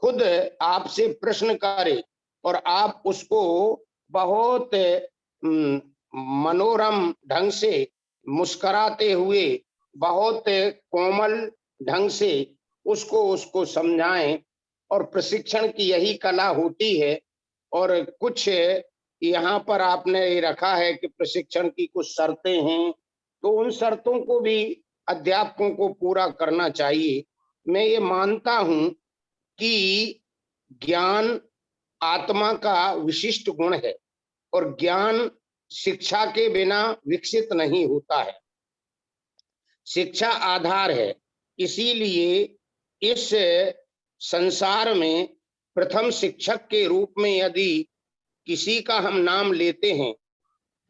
खुद आपसे प्रश्न करे और आप उसको बहुत मनोरम ढंग से, मुस्कुराते हुए, बहुत कोमल ढंग से उसको समझाएं। और प्रशिक्षण की यही कला होती है। और कुछ यहाँ पर आपने रखा है कि प्रशिक्षण की कुछ शर्तें हैं, तो उन शर्तों को भी अध्यापकों को पूरा करना चाहिए। मैं ये मानता हूं कि ज्ञान आत्मा का विशिष्ट गुण है और ज्ञान शिक्षा के बिना विकसित नहीं होता है। शिक्षा आधार है। इसीलिए इस संसार में प्रथम शिक्षक के रूप में यदि किसी का हम नाम लेते हैं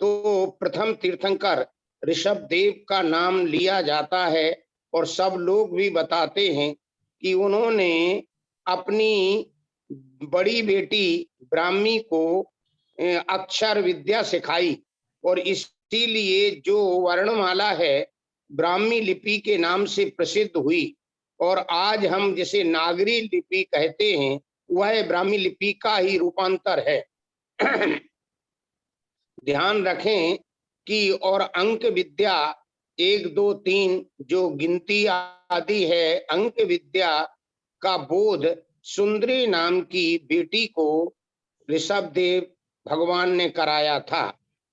तो प्रथम तीर्थंकर ऋषभ देव का नाम लिया जाता है। और सब लोग भी बताते हैं कि उन्होंने अपनी बड़ी बेटी ब्राह्मी को अक्षर विद्या सिखाई और इसीलिए जो वर्णमाला है ब्राह्मी लिपि के नाम से प्रसिद्ध हुई। और आज हम जिसे नागरी लिपि कहते हैं वह ब्राह्मी लिपि का ही रूपांतर है। ध्यान रखें कि और अंक विद्या 1 2 3 जो गिनती आदि है, अंक विद्या का बोध सुंदरी नाम की बेटी को ऋषभ देव भगवान ने कराया था।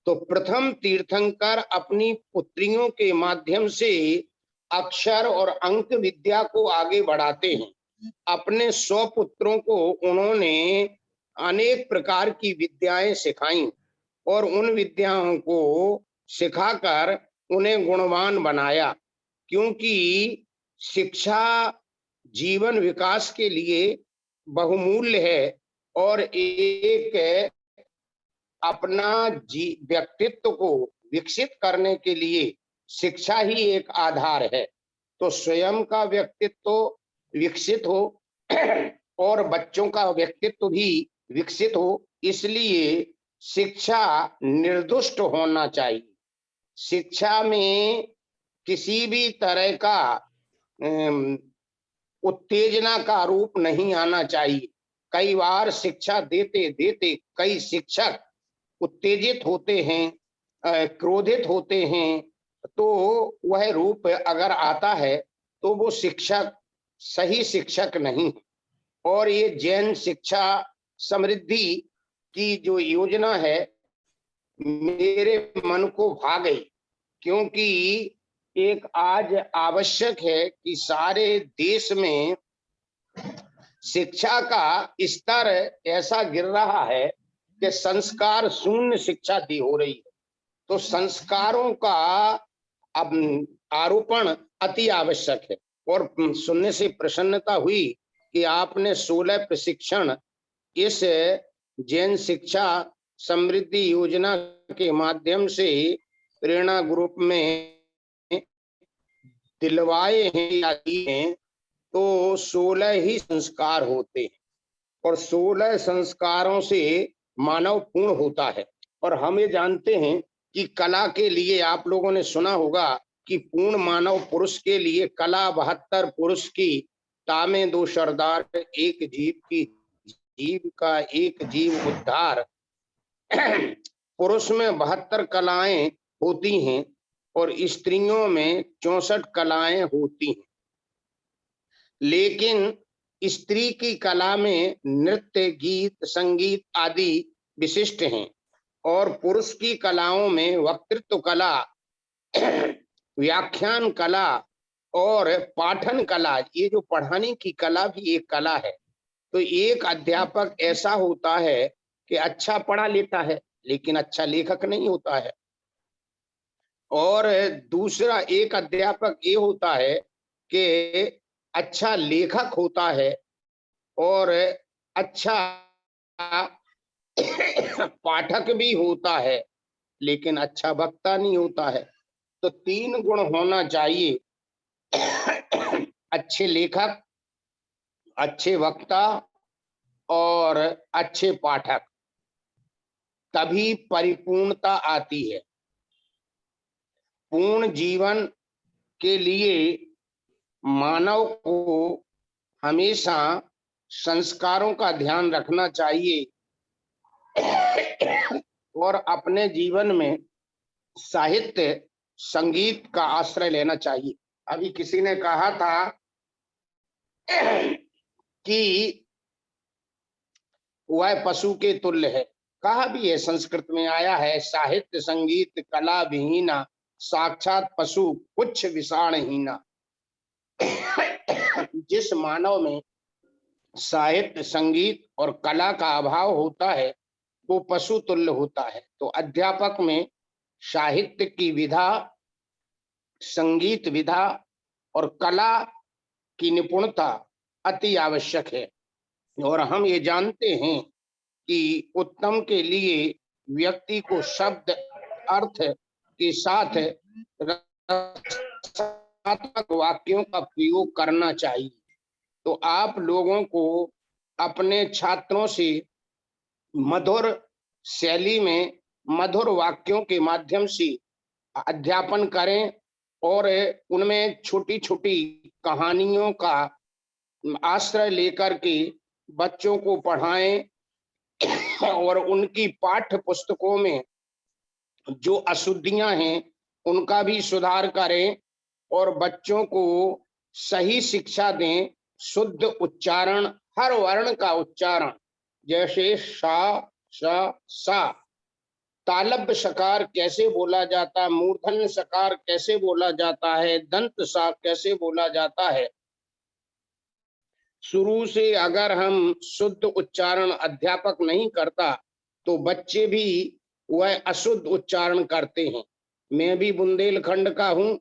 तो प्रथम तीर्थंकर अपनी पुत्रियों के माध्यम से अक्षर और अंक विद्या को आगे बढ़ाते हैं। अपने 100 पुत्रों को उन्होंने अनेक प्रकार की विद्याएं सिखाई और उन विद्याओं को सिखाकर उन्हें गुणवान बनाया। क्योंकि शिक्षा जीवन विकास के लिए बहुमूल्य है और एक अपना व्यक्तित्व को विकसित करने के लिए शिक्षा ही एक आधार है। तो स्वयं का व्यक्तित्व विकसित हो और बच्चों का व्यक्तित्व भी विकसित हो, इसलिए शिक्षा निर्दुष्ट होना चाहिए। शिक्षा में किसी भी तरह का उत्तेजना का रूप नहीं आना चाहिए। कई बार शिक्षा देते देते कई शिक्षक उत्तेजित होते हैं, क्रोधित होते हैं, तो वह रूप अगर आता है तो वो शिक्षक सही शिक्षक नहीं। और ये जैन शिक्षा समृद्धि की जो योजना है मेरे मन को भा गई, क्योंकि एक आज आवश्यक है कि सारे देश में शिक्षा का स्तर ऐसा गिर रहा है कि संस्कार शून्य शिक्षा दी हो रही है। तो संस्कारों का अब आरोपण अति आवश्यक है। और सुनने से प्रसन्नता हुई कि आपने 16 प्रशिक्षण इस जैन शिक्षा समृद्धि योजना के माध्यम से प्रेरणा ग्रुप में दिलवाए हैं या दिए हैं। तो 16 ही संस्कार होते हैं और 16 संस्कारों से मानव पूर्ण होता है। और हम ये जानते हैं कि कला के लिए आप लोगों ने सुना होगा कि पूर्ण मानव पुरुष के लिए कला 72 पुरुष की तामे 2 सरदार, एक जीव की जीव का एक जीव उद्धार। पुरुष में 72 कलाएं होती हैं और स्त्रियों में 64 कलाएं होती हैं। लेकिन स्त्री की कला में नृत्य, गीत, संगीत आदि विशिष्ट हैं और पुरुष की कलाओं में वक्तृत्व कला, व्याख्यान कला और पाठन कला, ये जो पढ़ाने की कला भी एक कला है। तो एक अध्यापक ऐसा होता है कि अच्छा पढ़ा लेता है लेकिन अच्छा लेखक नहीं होता है। और दूसरा एक अध्यापक ये होता है कि अच्छा लेखक होता है और अच्छा पाठक भी होता है, लेकिन अच्छा वक्ता नहीं होता है। तो 3 गुण होना चाहिए, अच्छे लेखक, अच्छे वक्ता और अच्छे पाठक, तभी परिपूर्णता आती है। पूर्ण जीवन के लिए मानव को हमेशा संस्कारों का ध्यान रखना चाहिए और अपने जीवन में साहित्य संगीत का आश्रय लेना चाहिए। अभी किसी ने कहा था कि वह पशु के तुल्य है, कहा भी है, संस्कृत में आया है, साहित्य संगीत कला विहीना साक्षात पशु कुछ विषाणहीना। जिस मानव में साहित्य संगीत और कला का अभाव होता है वो पशु तुल्य होता है। तो अध्यापक में साहित्य की विधा, संगीत विधा और कला की निपुणता अति आवश्यक है। और हम ये जानते हैं कि उत्तम के लिए व्यक्ति को शब्द अर्थ के साथ रचनात्मक वाक्यों का प्रयोग करना चाहिए। तो आप लोगों को अपने छात्रों से मधुर शैली में मधुर वाक्यों के माध्यम से अध्यापन करें और उनमें छोटी छोटी कहानियों का आश्रय लेकर के बच्चों को पढ़ाएं और उनकी पाठ्य पुस्तकों में जो अशुद्धियां हैं उनका भी सुधार करें और बच्चों को सही शिक्षा दें। शुद्ध उच्चारण, हर वर्ण का उच्चारण, जैसे सा श सा, तालब्य सकार कैसे बोला जाता है, मूर्धन्य सकार कैसे बोला जाता है, दंत सा कैसे बोला जाता है। शुरू से अगर हम शुद्ध उच्चारण अध्यापक नहीं करता तो बच्चे भी वह अशुद्ध उच्चारण करते हैं। मैं भी बुंदेलखंड का हूँ,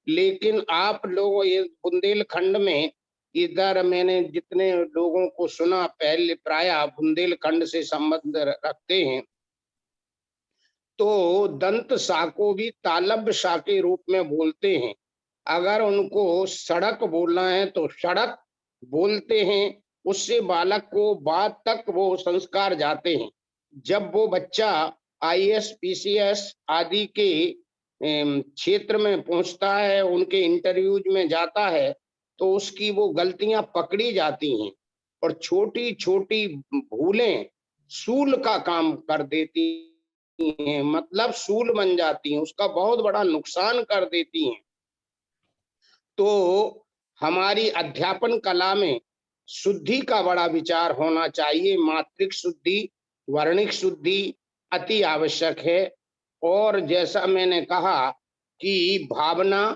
लेकिन आप लोग ये बुंदेलखंड में, इधर मैंने जितने लोगों को सुना पहले प्रायः बुंदेलखंड से संबंध रखते हैं, तो दंत सा को भी तालब्य सा के रूप में बोलते हैं। अगर उनको सड़क बोलना है तो सड़क बोलते हैं, उससे बालक को बाद तक वो संस्कार जाते हैं। जब वो बच्चा IAS PCS आदि के क्षेत्र में पहुंचता है, उनके इंटरव्यूज में जाता है, तो उसकी वो गलतियां पकड़ी जाती हैं और छोटी छोटी भूलें सूल का काम कर देती हैं, मतलब सूल बन जाती हैं, उसका बहुत बड़ा नुकसान कर देती हैं। तो हमारी अध्यापन कला में शुद्धि का बड़ा विचार होना चाहिए। मात्रिक शुद्धि, वर्णिक शुद्धि अति आवश्यक है। और जैसा मैंने कहा कि भावना,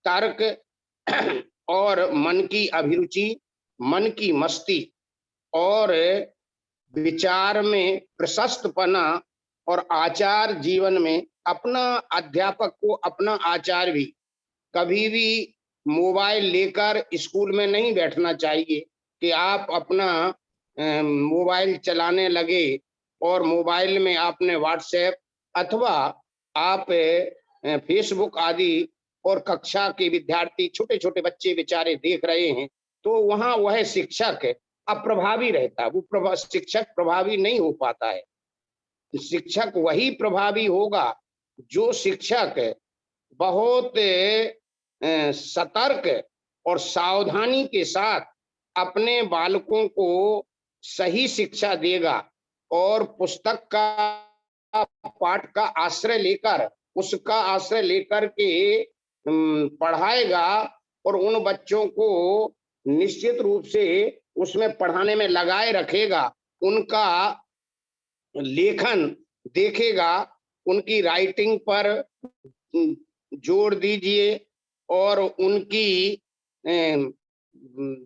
तर्क और मन की अभिरुचि, मन की मस्ती और विचार में प्रशस्तपना और आचार जीवन में अपना, अध्यापक को अपना आचार भी, कभी भी मोबाइल लेकर स्कूल में नहीं बैठना चाहिए कि आप अपना मोबाइल चलाने लगे और मोबाइल में आपने व्हाट्सएप अथवा आप फेसबुक आदि, और कक्षा के विद्यार्थी छोटे छोटे बच्चे बेचारे देख रहे हैं, तो वहां वह शिक्षक अप्रभावी रहता है, वो शिक्षक प्रभावी नहीं हो पाता है। शिक्षक वही प्रभावी होगा जो शिक्षक बहुत सतर्क और सावधानी के साथ अपने बालकों को सही शिक्षा देगा और पुस्तक का पाठ का आश्रय लेकर, उसका आश्रय लेकर के पढ़ाएगा और उन बच्चों को निश्चित रूप से उसमें पढ़ाने में लगाए रखेगा। उनका लेखन देखेगा, उनकी राइटिंग पर जोर दीजिए और उनकी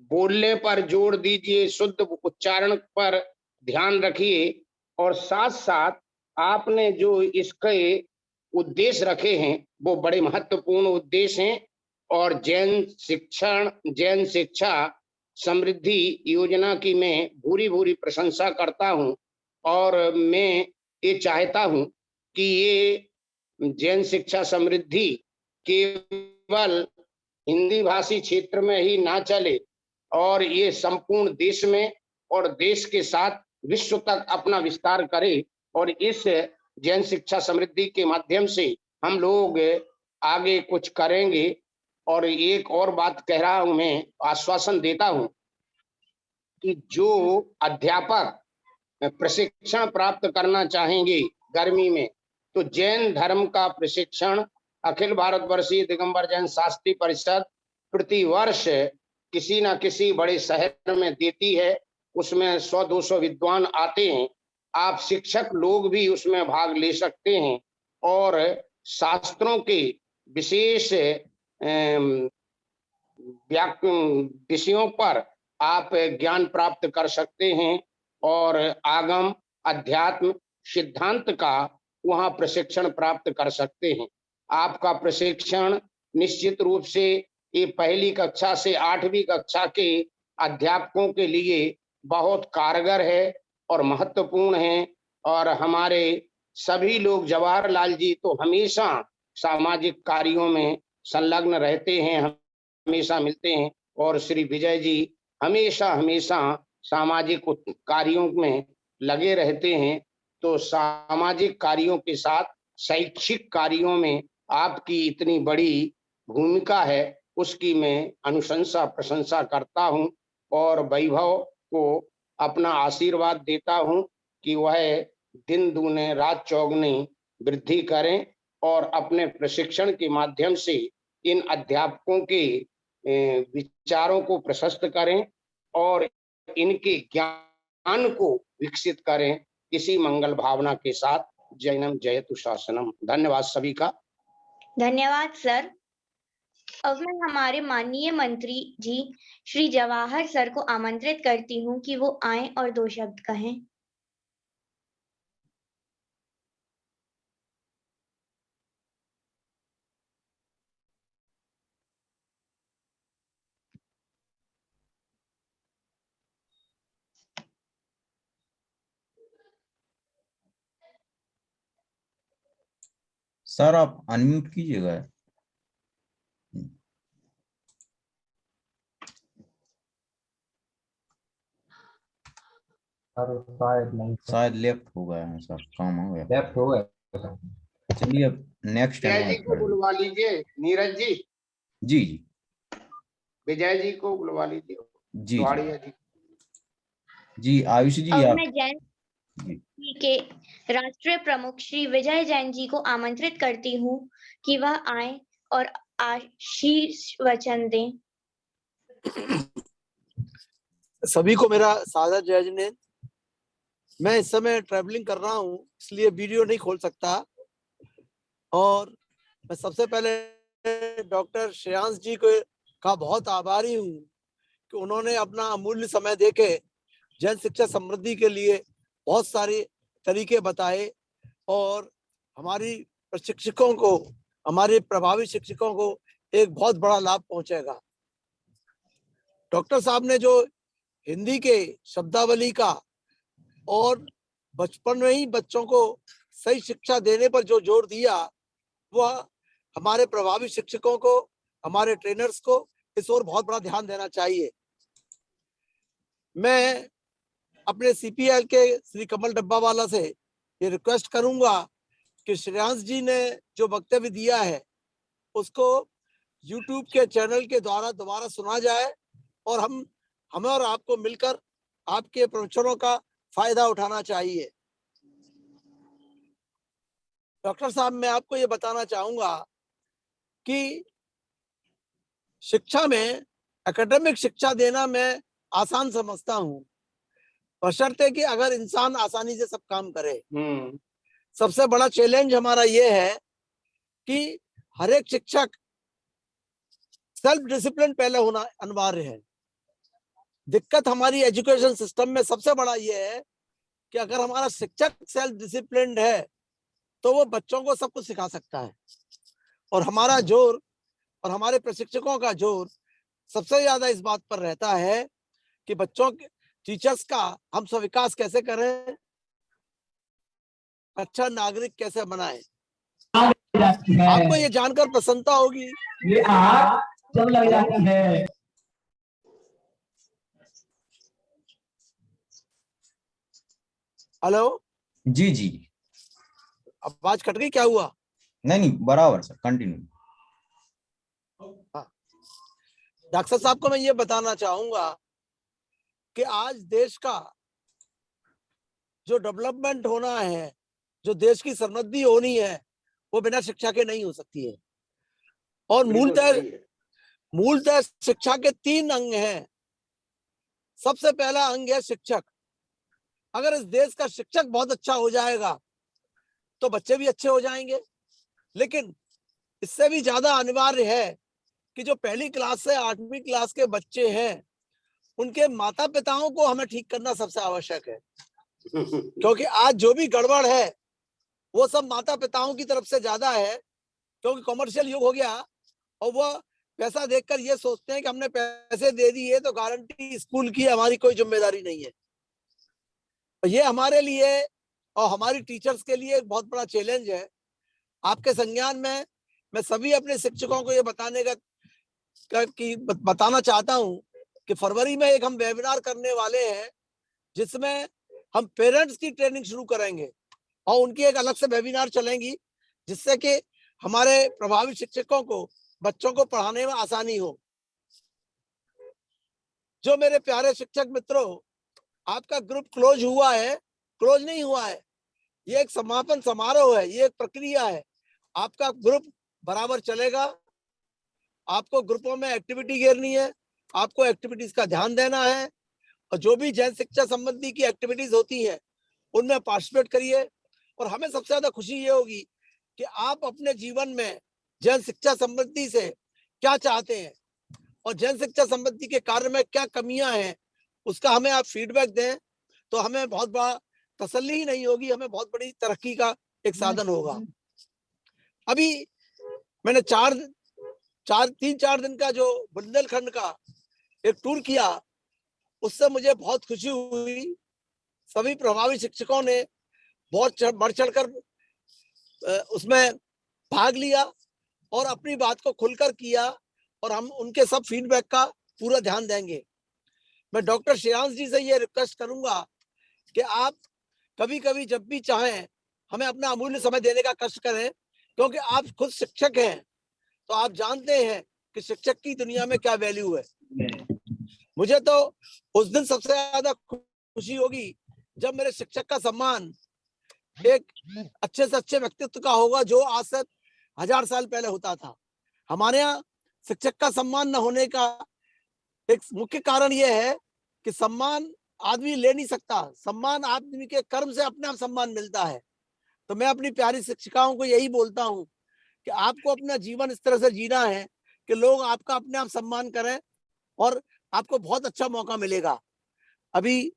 बोलने पर जोर दीजिए, शुद्ध उच्चारण पर ध्यान रखिए। और साथ साथ आपने जो इसके उद्देश्य रखे हैं वो बड़े महत्वपूर्ण उद्देश्य हैं। और जैन शिक्षा समृद्धि योजना की मैं भूरी भूरी प्रशंसा करता हूं और मैं ये चाहता हूं कि ये जैन शिक्षा समृद्धि केवल हिंदी भाषी क्षेत्र में ही ना चले और ये संपूर्ण देश में और देश के साथ विश्व तक अपना विस्तार करे। और इस जैन शिक्षा समृद्धि के माध्यम से हम लोग आगे कुछ करेंगे। और एक और बात कह रहा हूं, मैं आश्वासन देता हूं कि जो अध्यापक प्रशिक्षण प्राप्त करना चाहेंगे गर्मी में, तो जैन धर्म का प्रशिक्षण अखिल भारतवर्षीय दिगंबर जैन शास्त्री परिषद प्रति वर्ष किसी न किसी बड़े शहर में देती है। उसमें 100-200 विद्वान आते हैं। आप शिक्षक लोग भी उसमें भाग ले सकते हैं और शास्त्रों के विशेष विषयों पर आप ज्ञान प्राप्त कर सकते हैं और आगम अध्यात्म सिद्धांत का वहां प्रशिक्षण प्राप्त कर सकते हैं। आपका प्रशिक्षण निश्चित रूप से ये 1ली कक्षा से 8वीं कक्षा के अध्यापकों के लिए बहुत कारगर है और महत्वपूर्ण है। और हमारे सभी लोग, जवाहरलाल जी तो हमेशा सामाजिक कार्यों में संलग्न रहते हैं, हमेशा मिलते हैं, और श्री विजय जी हमेशा सामाजिक कार्यों में लगे रहते हैं। तो सामाजिक कार्यों के साथ शैक्षिक कार्यों में आपकी इतनी बड़ी भूमिका है, उसकी मैं अनुशंसा प्रशंसा करता हूं और वैभव को अपना आशीर्वाद देता हूं कि वह दिन दूने रात चौगुनी वृद्धि करें और अपने प्रशिक्षण के माध्यम से इन अध्यापकों के विचारों को प्रशस्त करें और इनके ज्ञान को विकसित करें। इसी मंगल भावना के साथ जैनम जयतु शासनम। धन्यवाद सभी का। धन्यवाद सर। अब मैं हमारे माननीय मंत्री जी श्री जवाहर सर को आमंत्रित करती हूँ कि वो आएं और 2 शब्द कहें। सर आप अनम्यूट कीजिएगा। शायद लेफ्ट हो गया है सर, काम हो गया, लेफ्ट हो गया। चलिए अब नेक्स्ट विजय जी को बुलवा लीजिए। नीरज जी। जी जी। विजय जी को बुलवा लीजिए। जी जी आयुष जी अब आप। मैं जैन के राष्ट्रीय प्रमुख श्री विजय जैन जी को आमंत्रित करती हूँ कि वह आए और आशीष वचन दें। सभी को मेरा सादर जय जिनेंद्र। मैं इस समय ट्रैवलिंग कर रहा हूँ, इसलिए वीडियो नहीं खोल सकता। और मैं सबसे पहले डॉक्टर श्रेयांश जी का बहुत आभारी हूँ कि उन्होंने अपना अमूल्य समय देके जैन शिक्षा समृद्धि के लिए बहुत सारे तरीके बताए और हमारी प्रशिक्षकों को, हमारे प्रभावी शिक्षकों को एक बहुत बड़ा लाभ पहुंचेगा। डॉक्टर साहब ने जो हिंदी के शब्दावली का और बचपन में ही बच्चों को सही शिक्षा देने पर जो जोर दिया, वह हमारे प्रभावी शिक्षकों को, हमारे ट्रेनर्स को इस ओर बहुत बड़ा ध्यान देना चाहिए। मैं अपने CPL के श्री कमल डब्बावाला से ये रिक्वेस्ट करूंगा कि श्रेयांश जी ने जो वक्तव्य दिया है उसको YouTube के चैनल के द्वारा दोबारा सुना जाए और हमें और आपको मिलकर आपके प्रवचनों का फायदा उठाना चाहिए। डॉक्टर साहब, मैं आपको ये बताना चाहूंगा कि शिक्षा में एकेडमिक शिक्षा देना मैं आसान समझता हूँ, बशर्ते कि अगर इंसान आसानी से सब काम करे। सबसे बड़ा चैलेंज हमारा ये है कि हर एक शिक्षक सेल्फ डिसिप्लिन पहले होना अनिवार्य है। दिक्कत हमारी एजुकेशन सिस्टम में सबसे बड़ा ये है कि अगर हमारा शिक्षक सेल्फ डिसिप्लिन्ड है तो वो बच्चों को सब कुछ सिखा सकता है। और हमारा जोर और हमारे प्रशिक्षकों का जोर सबसे ज्यादा इस बात पर रहता है कि बच्चों के टीचर्स का हम स्विकास कैसे करें, अच्छा नागरिक कैसे बनाएं। जाती है, आपको ये जानकर प्रसन्नता होगी, ये आग जब लग जाती है। हेलो जी जी, आवाज कट गई, क्या हुआ? नहीं नहीं, बराबर सर, कंटिन्यू। डॉक्टर साहब को मैं ये बताना चाहूंगा कि आज देश का जो डेवलपमेंट होना है, जो देश की समृद्धि होनी है, वो बिना शिक्षा के नहीं हो सकती है। और मूलतः शिक्षा के 3 अंग हैं। सबसे पहला अंग है शिक्षक। अगर इस देश का शिक्षक बहुत अच्छा हो जाएगा तो बच्चे भी अच्छे हो जाएंगे, लेकिन इससे भी ज्यादा अनिवार्य है कि जो पहली क्लास से 8वीं क्लास के बच्चे हैं, उनके माता पिताओं को हमें ठीक करना सबसे आवश्यक है। क्योंकि आज जो भी गड़बड़ है वो सब माता पिताओं की तरफ से ज्यादा है, क्योंकि कमर्शियल युग हो गया और वो पैसा देखकर ये सोचते हैं कि हमने पैसे दे दिए तो गारंटी स्कूल की हमारी कोई जिम्मेदारी नहीं है। ये हमारे लिए और हमारी टीचर्स के लिए एक बहुत बड़ा चैलेंज है। आपके संज्ञान में मैं सभी अपने शिक्षकों को ये बताना चाहता हूं कि फरवरी में एक हम वेबिनार करने वाले हैं, जिसमें हम पेरेंट्स की ट्रेनिंग शुरू करेंगे और उनकी एक अलग से वेबिनार चलेंगी, जिससे कि हमारे प्रभावी शिक्षकों को बच्चों को पढ़ाने में आसानी हो। जो मेरे प्यारे शिक्षक मित्रों, आपका ग्रुप क्लोज हुआ है? क्लोज नहीं हुआ है, ये एक समापन समारोह है, ये एक प्रक्रिया है। आपका ग्रुप बराबर चलेगा। आपको ग्रुपों में एक्टिविटी घेरनी है, आपको एक्टिविटीज का ध्यान देना है, और जो भी जैन शिक्षा संबंधी की एक्टिविटीज होती है उनमें पार्टिसिपेट करिए। और हमें सबसे ज्यादा खुशी ये होगी कि आप अपने जीवन में जैन शिक्षा संबंधी से क्या चाहते हैं और जैन शिक्षा संबंधी के कार्य में क्या कमियां हैं, उसका हमें आप फीडबैक दें, तो हमें बहुत बड़ा तसल्ली ही नहीं होगी, हमें बहुत बड़ी तरक्की का एक साधन होगा। अभी मैंने 3-4 दिन का जो बुंदेलखंड का एक टूर किया, उससे मुझे बहुत खुशी हुई। सभी प्रभावी शिक्षकों ने बहुत बढ़ चढ़कर उसमें भाग लिया और अपनी बात को खुलकर किया, और हम उनके सब फीडबैक का पूरा ध्यान देंगे। मैं डॉक्टर श्रेयांश जी से ये रिक्वेस्ट करूंगा कि आप कभी कभी जब भी चाहें हमें अपना अमूल्य समय देने का कष्ट करें, क्योंकि आप खुद शिक्षक हैं, तो आप जानते हैं कि शिक्षक की दुनिया में क्या वैल्यू है। मुझे तो उस दिन सबसे ज्यादा खुशी होगी जब मेरे शिक्षक का सम्मान एक अच्छे से अच्छे व्यक्तित्व का होगा, जो आज से 1000 साल पहले होता था। हमारे यहाँ शिक्षक का सम्मान न होने का एक मुख्य कारण यह है कि सम्मान आदमी ले नहीं सकता, सम्मान आदमी के कर्म से अपने आप सम्मान मिलता है। तो मैं अपनी प्यारी शिक्षिकाओं को यही बोलता हूँ कि आपको अपना जीवन इस तरह से जीना है कि लोग आपका अपने आप सम्मान करें, और आपको बहुत अच्छा मौका मिलेगा। अभी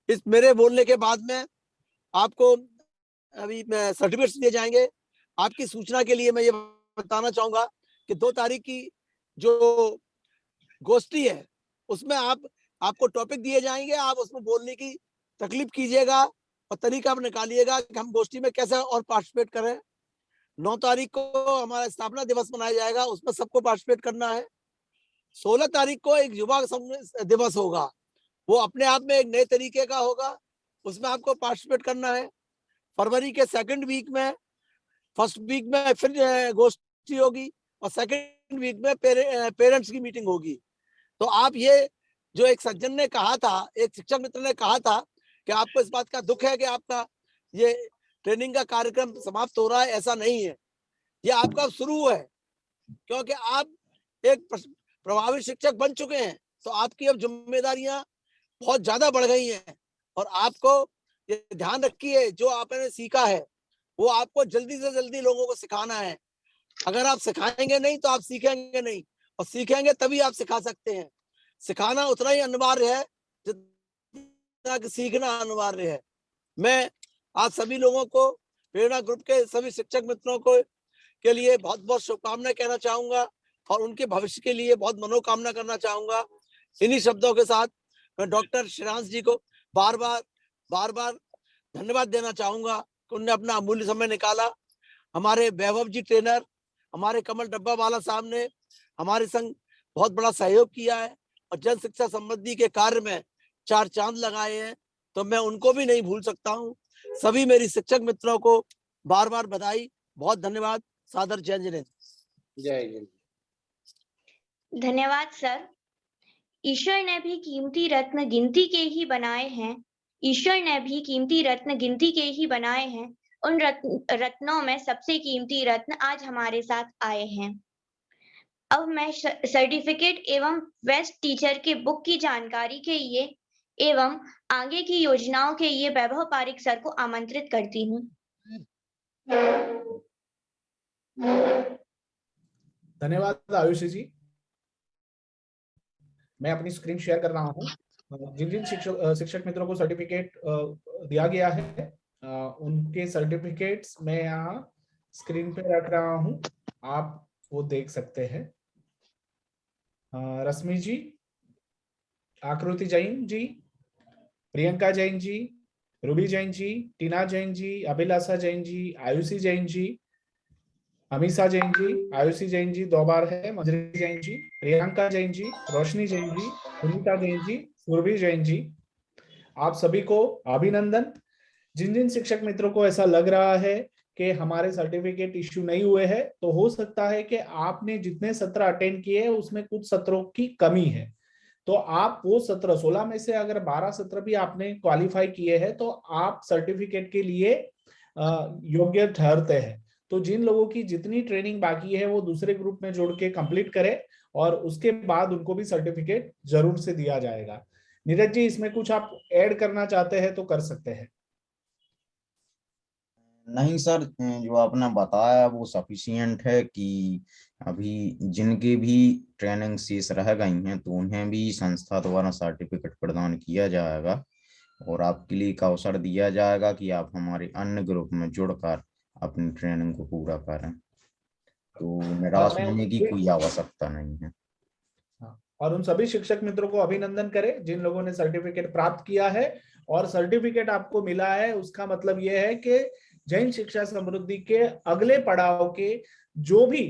इस मेरे बोलने के बाद में आपको अभी सर्टिफिकेट्स दिए जाएंगे। आपकी सूचना के लिए मैं ये बताना चाहूंगा कि 2 तारीख की जो गोष्ठी है उसमें आपको टॉपिक दिए जाएंगे, आप उसमें बोलने की तकलीफ कीजिएगा और तरीका निकालिएगा कि हम गोष्ठी में कैसे और पार्टिसिपेट करें। 9 तारीख को हमारा स्थापना दिवस मनाया जाएगा, उसमें सबको पार्टिसिपेट करना है। 16 तारीख को एक युवा दिवस होगा, वो अपने आप में एक नए तरीके का होगा, उसमें आपको पार्टिसिपेट करना है। फरवरी के 2nd वीक में, 1st वीक में फिर गोष्ठी होगी, और 2nd वीक में पेरेंट्स की मीटिंग होगी। तो आप ये जो एक सज्जन ने कहा था, एक शिक्षक मित्र ने कहा था कि आपको इस बात का दुख है कि आपका ये ट्रेनिंग का कार्यक्रम समाप्त हो रहा है, ऐसा नहीं है, ये आपका शुरू है। क्योंकि आप एक प्रभावी शिक्षक बन चुके हैं, तो आपकी अब जिम्मेदारियां बहुत ज्यादा बढ़ गई हैं, और आपको ये ध्यान रखिए जो आपने सीखा है वो आपको जल्दी से जल्दी लोगों को सिखाना है। अगर आप सिखाएंगे नहीं तो आप सीखेंगे नहीं, और सीखेंगे तभी आप सिखा सकते हैं। सिखाना उतना ही अनिवार्य है जितना कि सीखना अनिवार्य है। मैं आप सभी लोगों को, प्रेरणा ग्रुप के सभी शिक्षक मित्रों को के लिए बहुत बहुत शुभकामनाएं कहना चाहूंगा, और उनके भविष्य के लिए बहुत मनोकामना करना चाहूंगा। इन्हीं शब्दों के साथ मैं डॉक्टर श्रेयांश जी को बार बार धन्यवाद देना चाहूंगा, कि उन्होंने अपना अमूल्य समय निकाला। हमारे वैभव जी ट्रेनर, हमारे कमल डब्बा वाला साहब ने हमारे संग बहुत बड़ा सहयोग किया है और जन शिक्षा समृद्धि के कार्य में 4 चांद लगाए हैं, तो मैं उनको भी नहीं भूल सकता हूँ। सभी मेरी शिक्षक मित्रों को बार बार बधाई, बहुत धन्यवाद। सादर जय जिनेंद्र। जय हिंद। धन्यवाद सर। ईश्वर ने भी कीमती रत्न गिनती के ही बनाए हैं। ईश्वर ने भी कीमती रत्न गिनती के ही बनाए हैं। उन रत्नों में सबसे कीमती रत्न आज हमारे साथ आए हैं। अब मैं सर्टिफिकेट एवं बेस्ट टीचर के बुक की जानकारी के लिए एवं आगे की योजनाओं के लिए वैभव पारिक सर को आमंत्रित करती हूँ। धन्यवाद आयुषी जी। मैं अपनी स्क्रीन शेयर कर रहा हूँ। जिन जिन शिक्षक मित्रों को सर्टिफिकेट दिया गया है उनके सर्टिफिकेट्स मैं यहाँ स्क्रीन पे रख रहा हूँ, आप वो देख सकते हैं। रश्मि जी, आकृति जैन जी, प्रियंका जैन जी, रूबी जैन जी, टीना जैन जी, अभिलाषा जैन जी, आयुषी जैन जी, अमीषा जैन जी, आयुषी जैन जी 2 बार है, मंजरी जैन जी, प्रियंका जैन जी, रोशनी जैन जी, सुनीता जैन जी, सुरभि जैन जी, आप सभी को अभिनंदन। जिन जिन शिक्षक मित्रों को ऐसा लग रहा है कि हमारे सर्टिफिकेट इश्यू नहीं हुए हैं, तो हो सकता है कि आपने जितने सत्र अटेंड किए हैं उसमें कुछ सत्रों की कमी है। तो आप वो सत्र 16 में से अगर 12 सत्र भी आपने क्वालिफाई किए हैं तो आप सर्टिफिकेट के लिए योग्य ठहरते हैं। तो जिन लोगों की जितनी ट्रेनिंग बाकी है वो दूसरे ग्रुप में जोड़ के कंप्लीट करें और उसके बाद उनको भी सर्टिफिकेट जरूर से दिया जाएगा। नीरज जी, इसमें कुछ आप ऐड करना चाहते हैं तो कर सकते हैं। नहीं सर, जो आपने बताया वो सफिशिएंट है कि अभी जिनके भी ट्रेनिंग शेष रह गई हैं तो उन्हें भी संस्था द्वारा सर्टिफिकेट प्रदान किया जाएगा और आपके लिए एक अवसर दिया जाएगा कि आप हमारे अन्य ग्रुप में जुड़कर अपनी ट्रेनिंग को पूरा करें। तो निराश होने की कोई आवश्यकता नहीं है। और उन सभी शिक्षक मित्रों को अभिनंदन करें जिन लोगों ने सर्टिफिकेट प्राप्त किया है और सर्टिफिकेट आपको मिला है, उसका मतलब यह है कि जैन शिक्षा समृद्धि के अगले पड़ाव के जो भी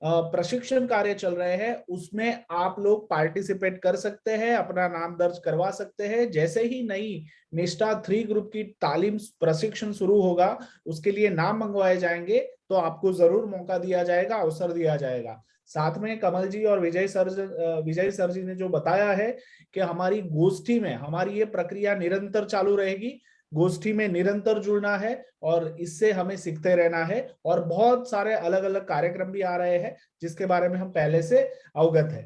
प्रशिक्षण कार्य चल रहे हैं उसमें आप लोग पार्टिसिपेट कर सकते हैं, अपना नाम दर्ज करवा सकते हैं। जैसे ही नई निष्ठा 3 ग्रुप की तालीम प्रशिक्षण शुरू होगा उसके लिए नाम मंगवाए जाएंगे तो आपको जरूर मौका दिया जाएगा, अवसर दिया जाएगा। साथ में कमल जी और विजय सर जी ने जो बताया है कि हमारी गोष्ठी में हमारी ये प्रक्रिया निरंतर चालू रहेगी, गोष्ठी में निरंतर जुड़ना है और इससे हमें सीखते रहना है और बहुत सारे अलग अलग कार्यक्रम भी आ रहे हैं जिसके बारे में हम पहले से अवगत है।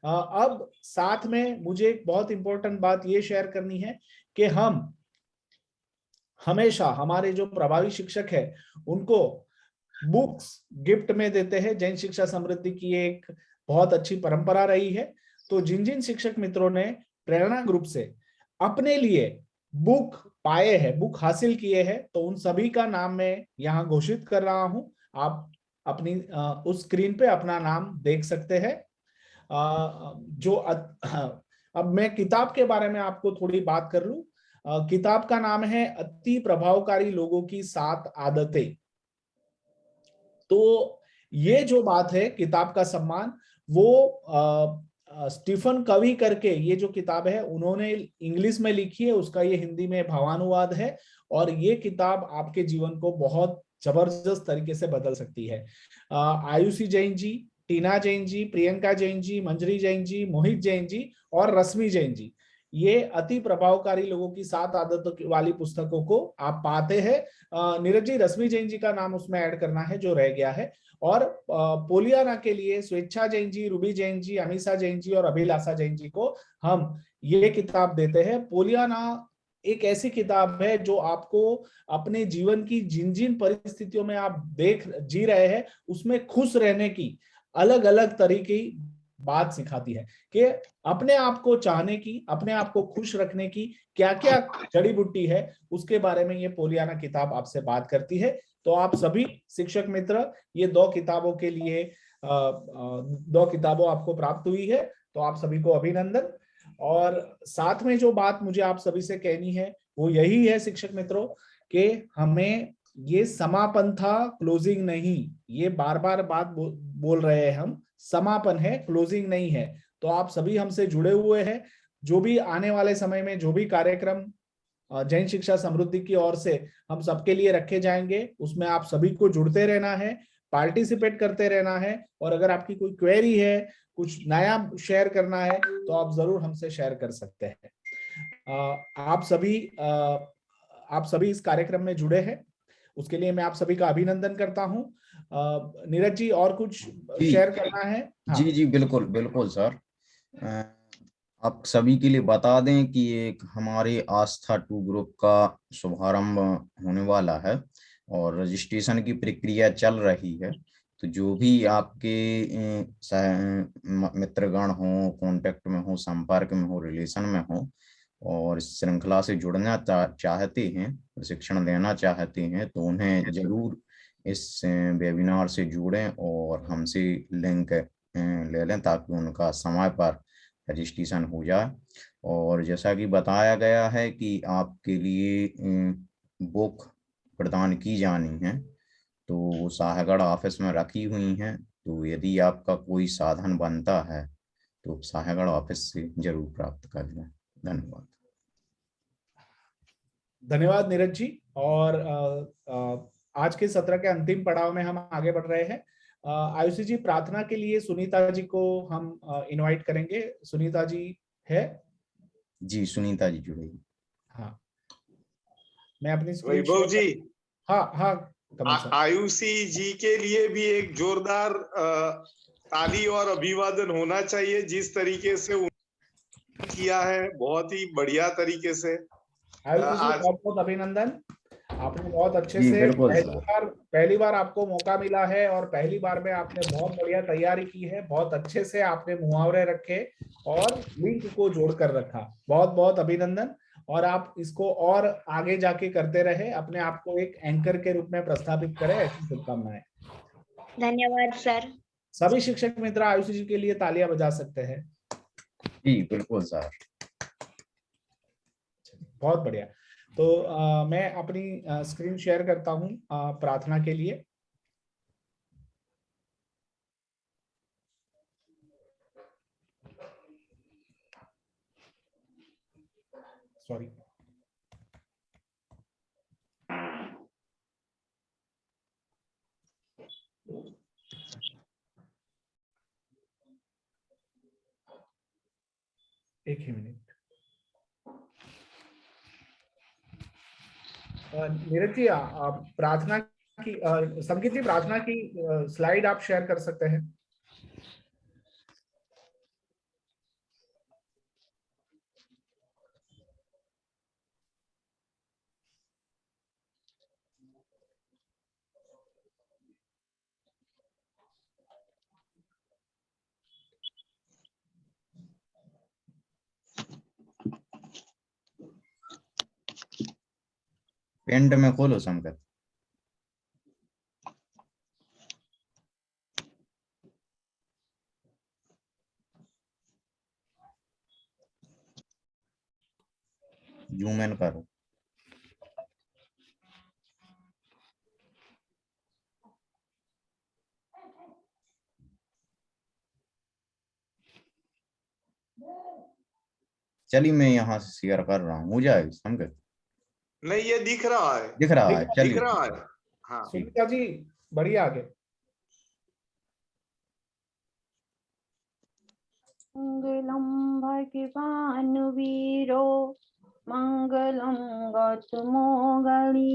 अब साथ में मुझे एक बहुत इंपॉर्टेंट बात ये शेयर करनी है कि हम हमेशा हमारे जो प्रभावी शिक्षक है उनको बुक्स गिफ्ट में देते हैं। जैन शिक्षा समृद्धि की एक बहुत अच्छी परंपरा रही है। तो जिन जिन शिक्षक मित्रों ने प्रेरणा ग्रुप से अपने लिए बुक पाए हैं, बुक हासिल किए हैं, तो उन सभी का नाम मैं यहाँ घोषित कर रहा हूं। आप अपनी उस स्क्रीन पे अपना नाम देख सकते हैं। अब मैं किताब के बारे में आपको थोड़ी बात कर लूं। किताब का नाम है अति प्रभावकारी लोगों की 7 आदतें। तो ये जो बात है किताब का सम्मान, वो स्टीफन कवी करके ये जो किताब है उन्होंने इंग्लिश में लिखी है, उसका ये हिंदी में भावानुवाद है और ये किताब आपके जीवन को बहुत जबरदस्त तरीके से बदल सकती है। आयुषी जैन जी, टीना जैन जी, प्रियंका जैन जी, मंजरी जैन जी, मोहित जैन जी और रश्मि जैन जी, ये अति प्रभावकारी लोगों की 7 आदतों वाली पुस्तकों को आप पाते हैं। नीरज जी, रश्मि जैन जी का नाम उसमें ऐड करना है जो रह गया है। और पोलियाना के लिए स्वेच्छा जैन जी, रूबी जैन जी, अमीषा जैन जी और अभिलाषा जैन जी को हम ये किताब देते हैं। पोलियाना एक ऐसी किताब है जो आपको अपने जीवन की जिन जिन परिस्थितियों में आप जी रहे हैं उसमें खुश रहने की अलग अलग तरीके बात सिखाती है कि अपने आप को चाहने की, अपने आप को खुश रखने की क्या क्या जड़ी बूटी है, उसके बारे में ये पोलियाना किताब आपसे बात करती है। तो आप सभी शिक्षक मित्र, ये 2 किताबों के लिए 2 किताबों आपको प्राप्त हुई है, तो आप सभी को अभिनंदन। और साथ में जो बात मुझे आप सभी से कहनी है वो यही है शिक्षक मित्रों कि हमें ये समापन था, क्लोजिंग नहीं। ये बार बार बात बोल रहे हैं हम, समापन है, क्लोजिंग नहीं है। तो आप सभी हमसे जुड़े हुए हैं। जो भी आने वाले समय में जो भी कार्यक्रम जैन शिक्षा समृद्धि की ओर से हम सबके लिए रखे जाएंगे, उसमें आप सभी को जुड़ते रहना है, पार्टिसिपेट करते रहना है। और अगर आपकी कोई क्वेरी है, कुछ नया शेयर करना है, तो आप जरूर हमसे शेयर कर सकते हैं। आप सभी इस कार्यक्रम में जुड़े हैं, उसके लिए मैं आप सभी का अभिनंदन करता हूं। नीरज जी, और कुछ शेयर करना है? हाँ। जी बिल्कुल बिल्कुल सर। आप सभी के लिए बता दें कि एक हमारे आस्था 2 ग्रुप का शुभारंभ होने वाला है और रजिस्ट्रेशन की प्रक्रिया चल रही है। तो जो भी आपके मित्रगण हो, कांटेक्ट में हो, संपर्क में हो, रिलेशन में हो और इस श्रृंखला से जुड़ना चाहते हैं, प्रशिक्षण लेना चाहते हैं, तो उन्हें जरूर इस वेबिनार से जुड़ें और हमसे लिंक ले लें ताकि उनका समय पर रजिस्ट्रेशन हो जाए। और जैसा कि बताया गया है कि आपके लिए बुक प्रदान की जानी है, तो वो साहेगढ़ ऑफिस में रखी हुई हैं। तो यदि आपका कोई साधन बनता है तो साहेगढ़ ऑफिस से जरूर प्राप्त कर लें। धन्यवाद। धन्यवाद नीरज जी। और आज के सत्र के अंतिम पड़ाव में हम आगे बढ़ रहे हैं। आयुषी जी, प्रार्थना के लिए सुनीता जी को हम इनवाइट करेंगे। सुनीता जी है? जी, सुनीता जी जुड़ेगी। हाँ, मैं अपनी वैभव जी। हाँ आयुषी जी के लिए भी एक जोरदार ताली और अभिवादन होना चाहिए। जिस तरीके से किया है, बहुत ही बढ़िया तरीके से। आयुषी जी, बहुत बहुत अभिनंदन। आपने बहुत अच्छे जी, से बिल्कुल पहली बार आपको मौका मिला है और पहली बार में आपने बहुत बढ़िया तैयारी की है। बहुत अच्छे से आपने मुहावरे रखे और लिंक को जोड़कर रखा। बहुत बहुत अभिनंदन। और आप इसको और आगे जाके करते रहे, अपने आप को एक एंकर के रूप में प्रस्थापित करें, ऐसी शुभकामनाएं। धन्यवाद सर। सभी शिक्षक मित्र आयुषी जी के लिए तालियां बजा सकते हैं। जी बिल्कुल सर। बहुत बढ़िया। तो मैं अपनी स्क्रीन शेयर करता हूं प्रार्थना के लिए। सॉरी। एक ही मिनट। नीरज जी, प्रार्थना की संगीत जी, प्रार्थना की स्लाइड आप शेयर कर सकते हैं? पेंट में खोलो संगत। जूम इन करो। चलिए, मैं यहाँ से शेयर कर रहा हूँ, हो जाएगा संगत? नहीं, ये दिख रहा है। दिख रहा है, चलिए। दिख रहा है। हाँ, सुनीता जी बढ़िया, आगे। मंगलम भगवान वीरो मंगलम गौतमोगणी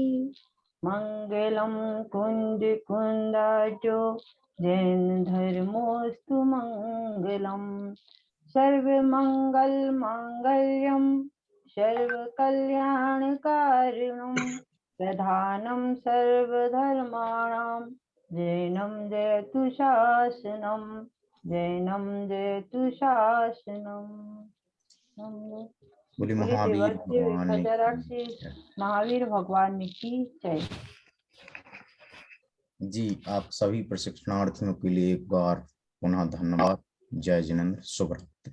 मंगलम कुंद कुंदाजो जैन धर्मोस्तु मंगलम सर्व मंगल मांगल्यम सर्व कल्याण कारणम प्रधानम सर्वधर्माणां जैनम जयतु शासनम जैनम जयतु शासनम। बोली महावीर भगवान महावीर भगवान की जय। जी, आप सभी प्रशिक्षणार्थियों के लिए एक बार पुनः धन्यवाद। जय जिनेंद्र, शुभ रात्रि।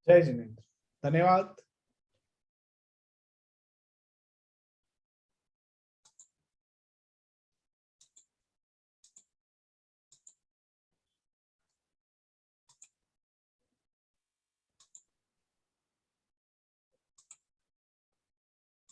जय जिनेंद्र, धन्यवाद।